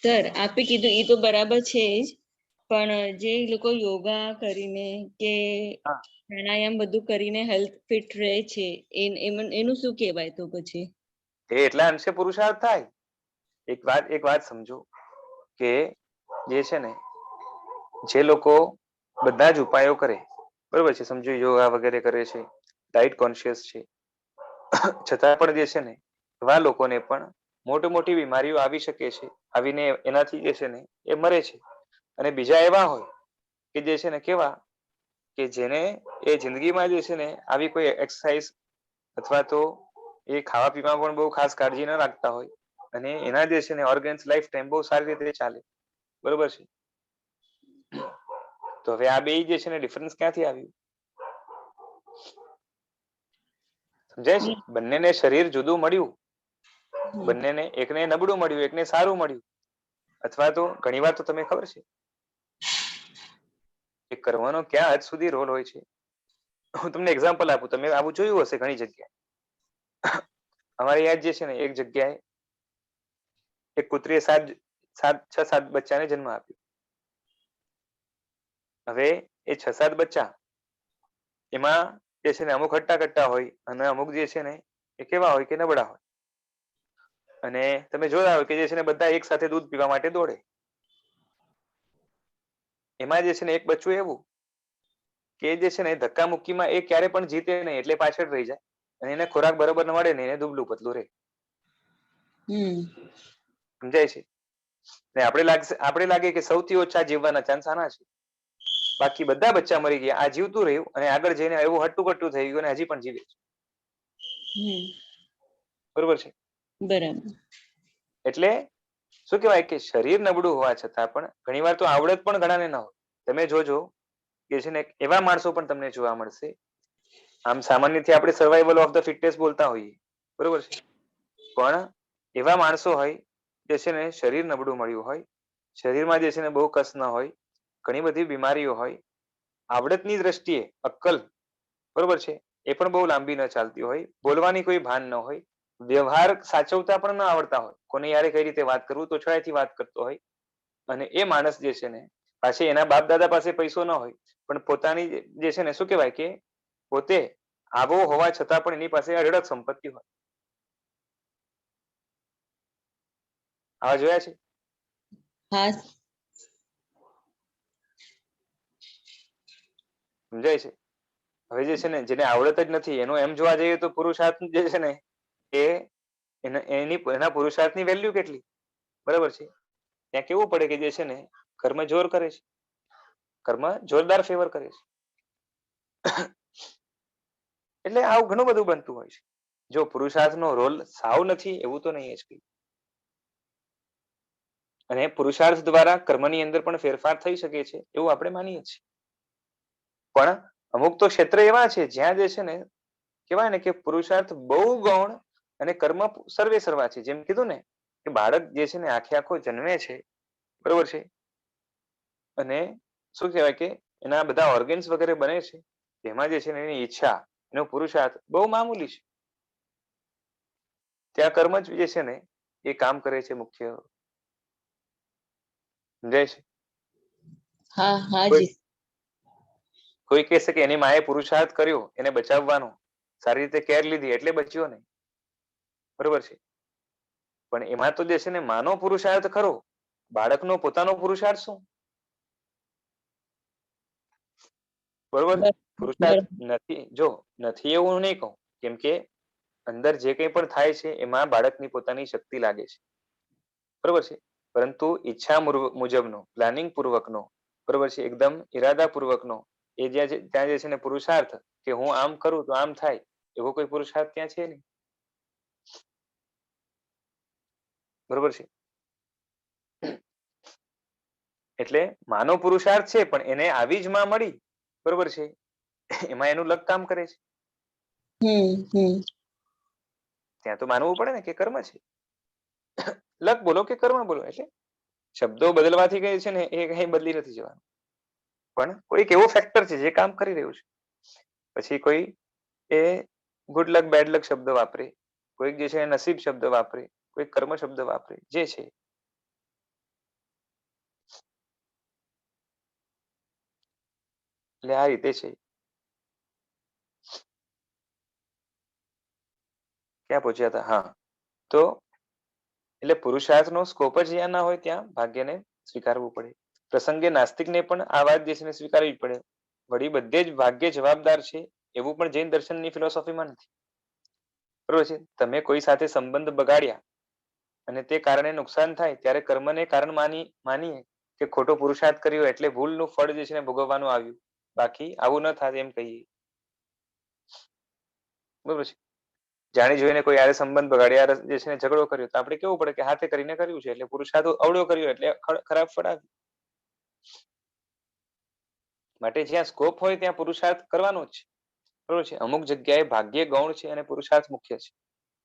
સર આપે કીધું એ તો બરાબર છે જ, પણ જે લોકો યોગા કરીને કે પ્રાણાયામ બધું કરીને હેલ્થ ફિટ રહે છે એનું શું કહેવાય? તો પછી એ એટલા અંશે પુરુષાર્થ થાય. એક વાત સમજો કે જે છે ને જે લોકો બધા જ ઉપાયો કરે, બરોબર છે, સમજો યોગા વગેરે કરે છે, ડાયટ કોન્શિયસ છે, છતાં પણ જે છે ને એવા લોકોને પણ મોટી મોટી બીમારીઓ આવી શકે છે, આવીને એનાથી જે છે ને એ મરે છે. અને બીજા એવા હોય કે જે છે ને કેવા કે જેને એ જિંદગીમાં જે છે ને આવી કોઈ એક્સરસાઇઝ અથવા તો એ ખાવા પીવામાં પણ બહુ ખાસ કાળજી ન રાખતા હોય અને એના જે છે ને ઓર્ગન્સ લાઈફ ટાઈમ બહુ સારી રીતે ચાલે, બરોબર છે. તો હવે આ બે જે છે ને ડિફરન્સ ક્યાંથી આવ્યું? સમજાય છે? બંનેને શરીર જુદું મળ્યું, બંનેને એકને નબળું મળ્યું, એકને સારું મળ્યું. અથવા તો ઘણી વાર તો તમે ખબર છે કે કર્મનો ક્યાં હદ સુધી રોલ હોય છે. હું તમને એક્ઝામ્પલ આપું, તમે આવું જોયું હશે ઘણી જગ્યાએ. અમારી યાદ જે છે ને એક જગ્યાએ એક કૂતરીએ છ સાત બચ્ચાને જન્મ આપ્યો. હવે એ 6-7 બચ્ચા એમાં જે છે ને અમુક હટ્ટા કટ્ટા હોય અને અમુક જે છે ને એ કેવા હોય કે નબળા હોય. અને તમે જોયા હોય કે જે છે ને બધા એક સાથે દૂધ પીવા માટે દોડે. એમાં જે છે ને એક બચ્ચું એવું કે જે છે ને ધક્કા મુક્કીમાં એ ક્યારે પણ જીતે નહીં, એટલે પાછળ રહી જાય અને એને ખોરાક બરોબર ન મળે ને એને દુબલું પતલું રહે. સમજાય છે? ને આપણે લાગે કે સૌથી ઓછા જીવવાના ચાન્સ આના છે. બાકી બધા બચ્ચા મરી ગયા, આ જીવતું રહ્યું અને આગળ જઈને એવું હટ્ટું કટ્ટું થઈ ગયું અને હજી પણ જીવે છે. બરોબર છે? બરાબર. એટલે શું કહેવાય કે શરીર નબળું હોવા છતાં પણ ઘણી વાર તો આવડત પણ ઘણાને ન હોય. તમે જોજો કે છે ને એવા માણસો પણ તમને જોવા મળશે. આમ સામાન્યથી આપણે સર્વાઈવલ ઓફ ધ ફિટેસ્ટ બોલતા હોઈએ, બરોબર છે, પણ એવા માણસો હોય જે છે ને શરીર નબળું મળ્યું હોય, શરીરમાં જે છે ને બહુ કસ ન હોય, ઘણી બધી બીમારીઓ હોય, આવડતની દ્રષ્ટિએ અક્કલ, બરોબર છે, એ પણ બહુ લાંબી ન ચાલતી હોય, બોલવાની કોઈ ભાન ન હોય, વ્યવહાર સાચવતા પણ ન આવડતા હોય, કોને યારે કઈ રીતે વાત કરવું તો છળાઈથી વાત કરતો હોય, અને એ માણસ જે છે ને પાછી એના બાપ દાદા પાસે પૈસો ન હોય પણ પોતાની જે છે ને શું કહેવાય કે પોતે આવો હોવા છતાં પણ એની પાસે અઢળક સંપત્તિ હોય. આવા જોયા છે? હા. સમજાય છે? હવે જે છે ને જેને આવડત જ નથી એનું એમ જોવા જઈએ તો પુરુષાર્થ જે છે ને એ એના પુરુષાર્થની વેલ્યુ કેટલી, બરાબર છે? ત્યાં કેવું પડે કે જે છે ને કર્મ જોર કરે છે, કર્મ જોરદાર ફેવર કરે છે. એટલે આવું ઘણું બધું બનતું હોય છે. જો પુરુષાર્થનો રોલ સાવ નથી એવું તો નહીં જ કઈ. અને પુરુષાર્થ દ્વારા કર્મની અંદર પણ ફેરફાર થઈ શકે છે એવું આપણે માનીએ છીએ. પણ અમુક તો ક્ષેત્ર એવા છે જ્યાં જે છે ને કહેવાય ને કે પુરુષાર્થ બહુ ગૌણ અને કર્મ સર્વે સર્વા છે. જેમ કીધું ને કે બાળક જે છે ને આખે આખો જન્મે છે, બરોબર છે, અને શું કહેવાય કે એના બધા ઓર્ગન્સ વગેરે બને છે, તેમાં જે છે ને એની ઈચ્છા, એનો પુરુષાર્થ બહુ મામૂલી છે. ત્યાં કર્મ જ જે છે ને એ કામ કરે છે મુખ્ય. સમજાય છે? હા હા કોઈ જી. કોઈ કહેશે કે એની માએ પુરુષાર્થ કર્યો એને બચાવવાનો, સારી રીતે કેર લીધી એટલે બચ્યો ને, બરોબર છે, પણ એમાં તો જે છે ને માનો પુરુષાર્થ ખરો, બાળકનો પોતાનો પુરુષાર્થ શું? બરોબર? પુરુષાર્થ નથી, જો નથી એવું હું નહીં કહું, કેમ કે અંદર જે કંઈ પણ થાય છે એમાં બાળકની પોતાની શક્તિ લાગે છે, બરોબર છે, પરંતુ ઈચ્છા મુજબનો, પ્લાનિંગ પૂર્વકનો, બરોબર છે, એકદમ ઈરાદા પૂર્વકનો એ ત્યાં જે છે ને પુરુષાર્થ કે હું આમ કરું તો આમ થાય, એવો કોઈ પુરુષાર્થ ત્યાં છે નહીં, બરોબર છે. એટલે માનવ પુરુષાર્થ છે પણ એને આવી જ માં મળી, બરોબર છે, એમાં એનું લક કામ કરે છે. ત્યાં તો માનવું પડે ને કે કર્મ છે. લક બોલો કે કર્મ બોલો, એટલે શબ્દો બદલવાથી કઈ છે ને એ કઈ બદલી નથી જવાનું, પણ કોઈક એવો ફેક્ટર છે જે કામ કરી રહ્યું છે. પછી કોઈ એ ગુડ લક બેડ લક શબ્દ વાપરે, કોઈક જે છે નસીબ શબ્દ વાપરે, કોઈ કર્મ શબ્દ વાપરે, જે છે એટલે આ રીતે છે. ક્યાં પહોંચ્યા હતા? હા, તો એટલે પુરુષાર્થનો સ્કોપ જ જ્યાં ના હોય ત્યાં ભાગ્યને સ્વીકારવું પડે. પ્રસંગે નાસ્તિકને પણ આ વાત જે છે ને સ્વીકારવી પડે. વળી બધે જ ભાગ્ય જવાબદાર છે એવું પણ જૈન દર્શનની ફિલોસોફીમાં નથી. બરોબર છે. તમે કોઈ સાથે સંબંધ બગાડ્યા અને તે કારણે નુકસાન થાય ત્યારે કર્મને કારણ માનીએ કે ખોટો પુરુષાર્થ કર્યો એટલે ભૂલનું ફળ જે છે ને ભોગવવાનું આવ્યું. બાકી આવું ન થાય એમ કહીએ. બરોબર છે. જાણી જોઈને કોઈ યારે સંબંધ બગાડ્યા જે છે ને ઝઘડો કર્યો તો આપણે કેવું પડે કે હાથે કરીને કર્યું છે એટલે પુરુષાર્થ અવળો કર્યો એટલે ખરાબ ફળ આવ્યું. માટે જ્યાં સ્કોપ હોય ત્યાં પુરુષાર્થ કરવાનો જ છે. બરોબર છે. અમુક જગ્યાએ ભાગ્ય ગૌણ છે અને પુરુષાર્થ મુખ્ય છે.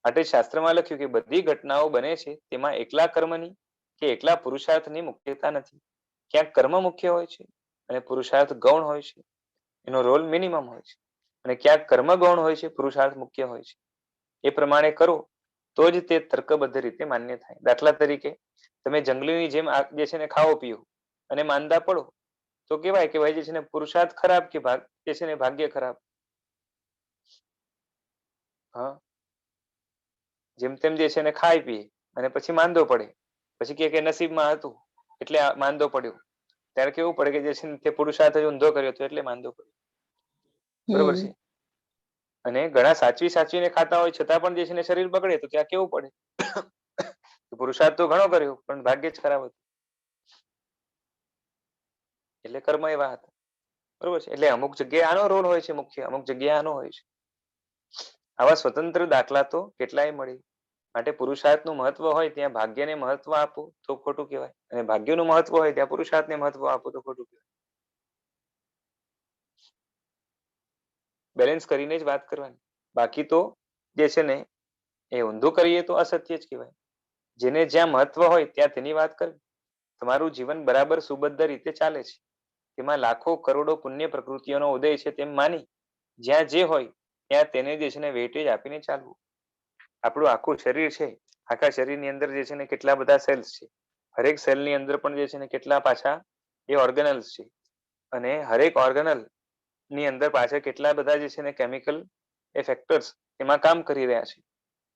માટે શાસ્ત્રમાં લખ્યું કે બધી ઘટનાઓ બને છે તેમાં એકલા કર્મની કે એકલા પુરુષાર્થની મુખ્યતા નથી. ક્યાંક કર્મ મુખ્ય હોય છે અને પુરુષાર્થ ગૌણ હોય છે. એનો રોલ મિનિમમ હોય છે. અને ક્યાંક કર્મ ગૌણ હોય છે, પુરુષાર્થ મુખ્ય હોય છે. એ પ્રમાણે કરો તો જ તે તર્કબદ્ધ રીતે માન્ય થાય. દાખલા તરીકે તમે જંગલીની જેમ જે છે ને ખાઓ પીઓ અને માંદા પડો તો કેવાય કે ભાઈ જે છે ને પુરુષાર્થ ખરાબ કે જે છે ને ભાગ્ય ખરાબ. હા, જેમ તેમ જે છે ને ખાઈ પીએ અને પછી માંદો પડે પછી કે નસીબમાં હતું એટલે માંદો પડ્યો. ત્યારે કેવું પડે કે જે છે ને તે પુરુષાર્થ ઊંધો કર્યો હતો એટલે માંદો પડ્યો. બરોબર છે. અને ઘણા સાચવીને ખાતા હોય છતાં પણ જે છે ને શરીર બગડે તો ત્યાં કેવું પડે પુરુષાર્થ તો ઘણો કર્યો પણ ભાગ્ય જ ખરાબ હતું. એટલે કર્મ એવા હતા. બરોબર છે. એટલે અમુક જગ્યાએ આનો રોલ હોય છે મુખ્ય, અમુક જગ્યાએ આનો હોય છે. આવા સ્વતંત્ર દાખલા તો કેટલાય મળે. માટે પુરુષાર્થનું મહત્વ હોય ત્યાં ભાગ્યને મહત્વ આપો તો ખોટું કહેવાય અને ભાગ્યનું મહત્વ હોય ત્યાં પુરુષાર્થને મહત્વ આપો તો ખોટું કહેવાય. બેલેન્સ કરીને જ વાત કરવાની. બાકી તો જે છે ને એ ઊંધું કરીએ તો અસત્ય જ કહેવાય. જેને જ્યાં મહત્વ હોય ત્યાં તેની વાત કરવી. તમારું જીવન બરાબર સુબદ્ધ રીતે ચાલે છે. તેમાં લાખો કરોડો પુણ્ય પ્રકૃતિઓનો ઉદય છે તેમ માની જ્યાં જે હોય ત્યાં તેને જે છે ને વેટેજ આપીને ચાલવું. આપણું આખું શરીર છે, આખા શરીરની અંદર જે છે ને કેટલા બધા સેલ્સ છે. હરેક સેલની અંદર પણ જે છે ને કેટલા પાછા એ ઓર્ગેનલ્સ છે અને હરેક ઓર્ગેનલ ની અંદર પાછળ કેટલા બધા જે છે ને કેમિકલ એ ફેક્ટર્સ એમાં કામ કરી રહ્યા છે.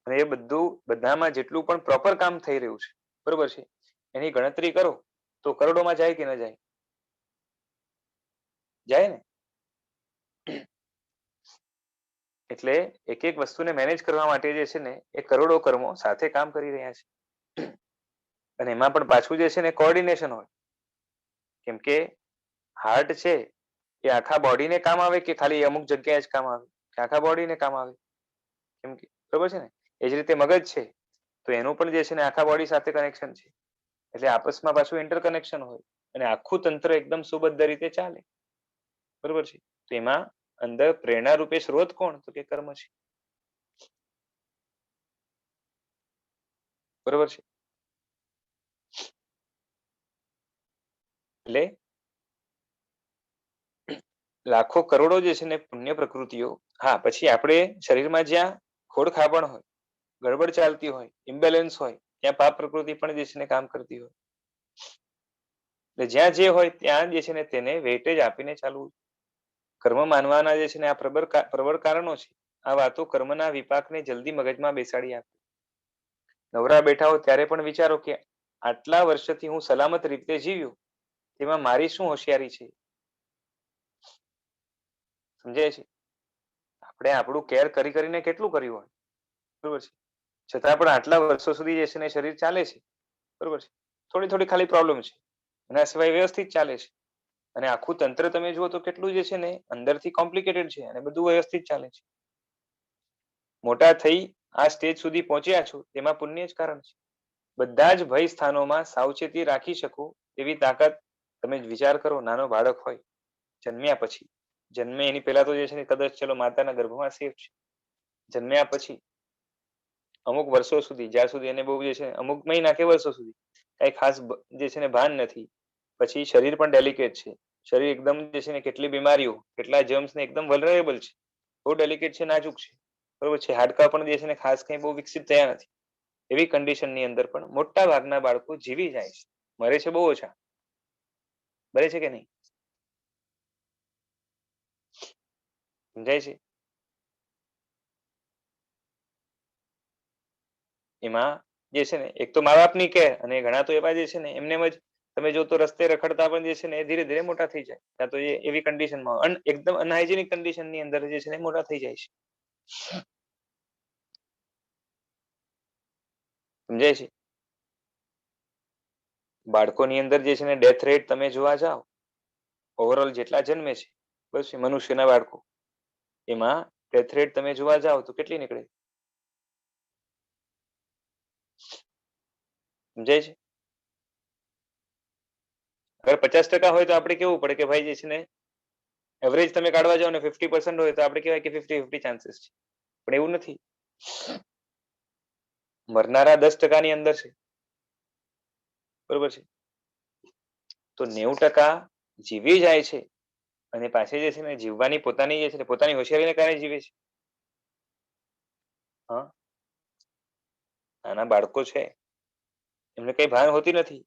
અને એ બધું બધામાં જેટલું પણ પ્રોપર કામ થઈ રહ્યું છે બરોબર છે એની ગણતરી કરો તો કરોડોમાં જાય કે ન જાય? જાય ને. એટલે એક એક વસ્તુને મેનેજ કરવા માટે જે છે ને એ કરોડો કર્મો સાથે કામ કરી રહ્યા છે. અને એમાં પણ પાછું જે છે ને કોઓર્ડિનેશન હોય. કેમ કે હાર્ટ છે એ આખા બોડીને કામ આવે કે ખાલી અમુક જગ્યાએ જ કામ આવે? આખા બોડીને કામ આવે. કેમ કે બરોબર છે ને. એ જ રીતે મગજ છે તો એનું પણ જે છે ને આખા બોડી સાથે કનેક્શન છે. એટલે આપસમાં પાછું ઇન્ટરકનેક્શન હોય અને આખું તંત્ર એકદમ સુબદ્ધ રીતે ચાલે. બરોબર છે. તો એમાં અંદર પ્રેરણા રૂપે સ્ત્રોત કોણ? તો કે કર્મ છે. બરોબર છે. એટલે લાખો કરોડો જે છે ને પુણ્ય પ્રકૃતિઓ, હા પછી આપણે શરીરમાં જ્યાં ખોડ ખાબણ હોય, ગડબડ ચાલતી હોય, ઇમ્બેલેન્સ હોય ત્યાં પાપ પ્રકૃતિ પણ જે છે ને કામ કરતી હોય. એટલે જ્યાં જે હોય ત્યાં જે છે ને તેને વેટેજ આપીને ચાલવું. કર્મ માનવાના જે છે ને આ પ્રબળ કારણો છે. આ વાતો કર્મના વિપાકને જલ્દી મગજમાં બેસાડી આપે. નવરા બેઠા હો ત્યારે પણ વિચારો કે આટલા વર્ષથી હું સલામત રીતે જીવ્યો તેમાં મારી શું હોશિયારી છે? સમજાય છે? આપણે આપણું કેર કરીને કેટલું કર્યું હોય બરોબર છે છતાં પણ આટલા વર્ષો સુધી જે છે ને શરીર ચાલે છે બરોબર છે. થોડી ખાલી પ્રોબ્લેમ છે એના સિવાય વ્યવસ્થિત ચાલે છે. અને આખું તંત્ર તમે જુઓ તો કેટલું જે છે ને અંદરથી કોમ્પ્લિકેટેડ છે અને બધું વ્યવસ્થિત ચાલે છે. મોટા થઈ આ સ્ટેજ સુધી પહોંચ્યા છો તેમાં પુણ્ય જ કારણ છે. બધા જ ભય સ્થાનોમાં સાવચેતી રાખી શકો એવી તાકાત તમે વિચાર કરો. નાનો બાળક હોય જન્મ્યા પછી, જન્મે એની પહેલા તો જે છે ને કદાચ ચલો માતાના ગર્ભમાં સેફ છે. જન્મ્યા પછી અમુક વર્ષો સુધી જ્યાં સુધી એને બહુ જે છે અમુક મહિના કે વર્ષો સુધી કઈ ખાસ જે છે ને ભાન નથી. પછી શરીર પણ ડેલિકેટ છે. શરીર એકદમ જે છે ને કેટલી બીમારીઓ, કેટલા જર્મ્સ ને એકદમ વલરેબલ છે. બહુ ડેલિકેટ છે, નાજુક છે બરોબર છે. હાડકા પણ જે છે ને ખાસ કઈ બહુ વિકસિત થયા નથી. એવી કન્ડિશનની અંદર પણ મોટા ભાગના બાળકો જીવી જાય છે. મરે છે બહુ ઓછા. બરે છે કે નહીં? સમજાય છે? એમાં જે છે ને એક તો મા બાપની કેર, અને ઘણા તો એવા જે છે ને એમને જ તમે જો તો રસ્તે રખડતા પણ જે છે ને એ ધીરે ધીરે મોટા થઈ જાય, કાં તો એ એવી કન્ડિશનમાં એકદમ અનહાઇજેનિક કન્ડિશન ની અંદર જે છે ને મોટા થઈ જાય છે. સમજાય છે? બાળકોની અંદર જે છે ને ડેથ રેટ તમે જોવા જાઓ, ઓવરઓલ જેટલા જન્મે છે બસ મનુષ્યના બાળકો, એમાં ડેથ રેટ તમે જોવા જાઓ તો કેટલી નીકળે? સમજાય છે? અગર 50% હોય તો આપણે કેવું પડે કે ભાઈ જે છે ને એવરેજ તમે કાઢવા જાઓ ને 50% હોય તો આપણે કહેવાય કે 50-50 ચાન્સીસ છે, પણ એવું નથી. મરનારા 10% ની અંદર છે, બરોબર છે? તો 90% જીવી જાય છે, અને પાછી જે છે ને જીવવાની પોતાની જે છે ને પોતાની હોશિયારીને કારણે જીવે છે. હા, નાના બાળકો છે એમને કઈ ભાન હોતી નથી.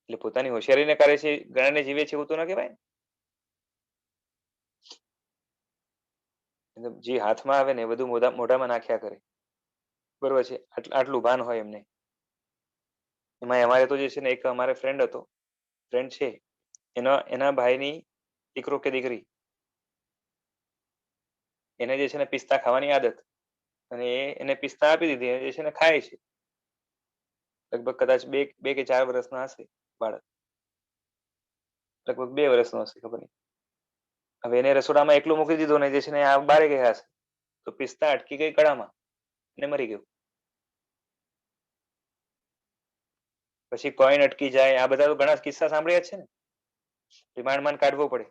એટલે પોતાની હોશિયારીને કારણે છે ઘણાને જીવે છે એવું તો ના કહેવાય. જે હાથમાં આવે ને એ બધું મોઢામાં નાખ્યા કરે, બરોબર છે? આટલું ભાન હોય એમને. એમાં અમારે તો જે છે ને એક અમારે ફ્રેન્ડ છે, એના ભાઈની દીકરો કે દીકરી, એને જે છે ને પિસ્તા ખાવાની આદત, અને એને પિસ્તા આપી દીધી, જે છે ને ખાય છે. લગભગ કદાચ 2 કે 4 વર્ષના હશે બાળક, લગભગ 2 વર્ષનો હશે, ખબર નહીં. હવે એને રસોડામાં એકલું મૂકી દીધો ને જે છે ને આ બારે ગયા હશે, તો પિસ્તા અટકી ગઈ કળામાં ને મરી ગયો. પછી કોઈન અટકી જાય, આ બધા તો ઘણા કિસ્સા સાંભળ્યા છે ને, રિમાન્ડમાં કાઢવો પડે,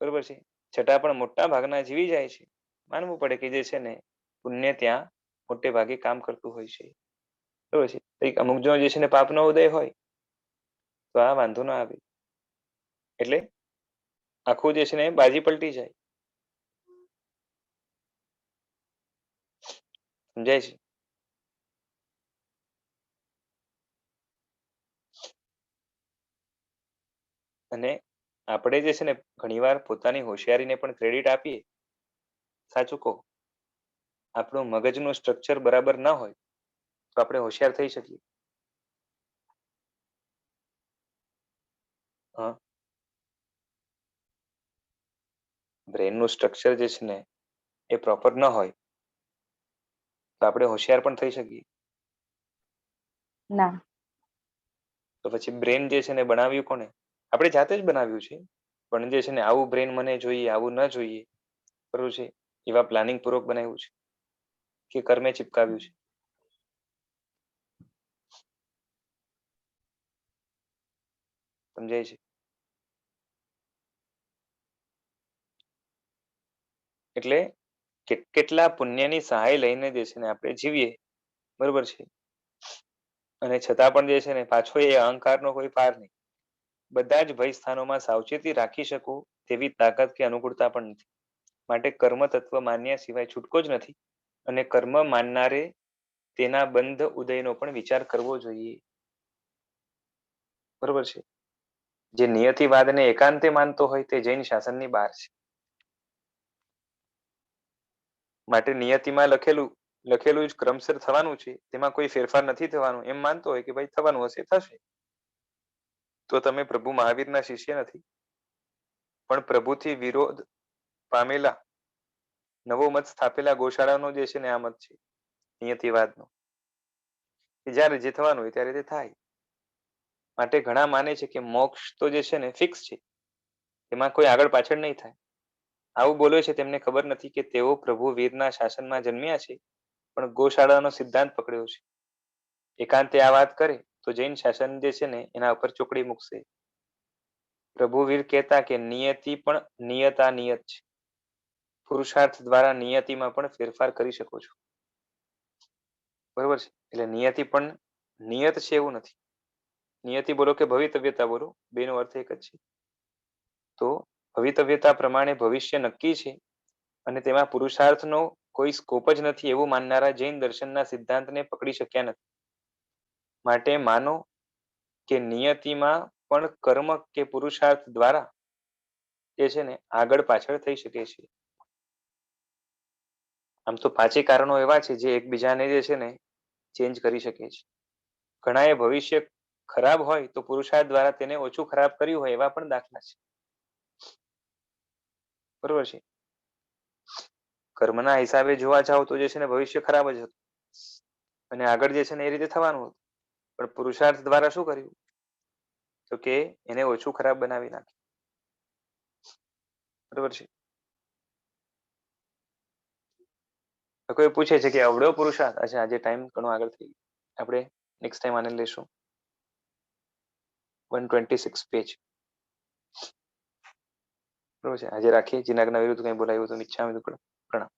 બરોબર છે? છતાં પણ મોટા ભાગના જીવી જાય છે. માનવું પડે કે જે છે ને પુણ્ય ત્યાં મોટે ભાગે કામ કરતું હોય છે, બરોબર છે? અમુક જો જે છે ને પાપનો ઉદય હોય તો આ વાંધો ના આવે, એટલે આખું જે છે ને બાજી પલટી જાય. સમજાય છે? અને આપણે જે છે ને ઘણીવાર પોતાની હોશિયારીને પણ ક્રેડિટ આપીએ. સાચું કહો, આપણું મગજનું સ્ટ્રક્ચર બરાબર ના હોય તો આપણે હોશિયાર થઈ શકીએ. હા, બ્રેનનું સ્ટ્રક્ચર જે છે ને એ પ્રોપર ન હોય તો આપણે હોશિયાર પણ થઈ શકીએ. ના. તો પછી બ્રેન જે છે ને બનાવ્યું કોને? આપણે જાતે જ બનાવ્યું છે, પણ જે છે ને આવું બ્રેન મને જોઈએ, આવું ન જોઈએ, બરોબર છે? એવા પ્લાનિંગ પૂર્વક બનાવ્યું છે કે કર્મે ચિપકાવ્યું છે. સમજાય છે? એટલે કેટલા પુણ્યની સહાય લઈને જે છે ને આપણે જીવીએ, બરોબર છે? અને છતાં પણ જે છે ને પાછો એ અહંકારનો કોઈ પાર નહીં. બધા જ ભય સ્થાનોમાં સાવચેતી રાખી શકું તેવી તાકાત કે અનુકૂળતા પણ નથી. માટે કર્મ તત્વ માન્યા સિવાય છૂટકો જ નથી, અને કર્મ માનનારે તેના બંધ ઉદયનો પણ વિચાર કરવો જોઈએ, બરોબર છે? જે નિયતિવાદને એકાંતે માનતો હોય તે જૈન શાસનની બહાર છે. માટે નિયતિમાં લખેલું જ ક્રમસર થવાનું છે, તેમાં કોઈ ફેરફાર નથી થવાનું એમ માનતો હોય કે ભાઈ થવાનું હશે થશે, તો તમે પ્રભુ મહાવીરના શિષ્ય નથી, પણ પ્રભુથી વિરોધ પામેલા નવો મત સ્થાપેલા ગોશાળાનો જે છે ને આ મત છે નિયતિવાદનો, કે જ્યારે જે થવાનું હોય ત્યારે તે થાય. માટે ઘણા માને છે કે મોક્ષ તો જે છે ને ફિક્સ છે, એમાં કોઈ આગળ પાછળ નહીં થાય. આવું બોલે છે તેમને ખબર નથી કે તેઓ પ્રભુ વીરના શાસનમાં જન્મ્યા છે, પણ ગોશાળાનો સિદ્ધાંત પકડ્યો છે. એકાંતે આ વાત કરે તો જૈન શાસન જે છે ને એના ઉપર ચોકડી મૂકશે. પ્રભુવીર કહેતા કે નિયતિ પણ નિયતા નિયત છે, પુરુષાર્થ દ્વારા નિયતિમાં પણ ફેરફાર કરી શકો છો, બરોબર છે? એટલે નિયતિ પણ નિયત છે એવું નથી. નિયતિ બોલો કે ભવિતવ્યતા બોલો, બેનો અર્થ એક જ છે. તો ભવિતવ્યતા પ્રમાણે ભવિષ્ય નક્કી છે, અને તેમાં પુરુષાર્થનો કોઈ સ્કોપ જ નથી એવું માનનારા જૈન દર્શનના સિદ્ધાંતને પકડી શક્યા નથી. માટે માનો કે નિયતિમાં પણ કર્મ કે પુરુષાર્થ દ્વારા જે છે ને આગળ પાછળ થઈ શકે છે. આમ તો 5 કારણો એવા છે જે એકબીજાને જે છે ને ચેન્જ કરી શકે છે. ઘણાએ ભવિષ્ય ખરાબ હોય તો પુરુષાર્થ દ્વારા તેને ઓછું ખરાબ કર્યું હોય એવા પણ દાખલા છે. બરોબર છે. કર્મના હિસાબે જોવા જાવ તો જે છે ને ભવિષ્ય ખરાબ જ હતું અને આગળ જે છે ને એ રીતે થવાનું હતું, પણ પુરુષાર્થ દ્વારા શું કર્યું તો કે એને ઓછું ખરાબ બનાવી નાખ્યું. બરોબર છે. તો કોઈ પૂછે છે કે અવળો પુરુષાર્થ, અચ્છા આજે ટાઈમ ઘણો આગળ થઈ ગયો, આપણે નેક્સ્ટ ટાઈમ આને લેશું. 126 પેજ. બરોબર છે. આજે રાખીએ. જીનાગના વિરુદ્ધ કંઈ બોલાયું તો મિચ્છામિ દુક્કડમ. પ્રણામ.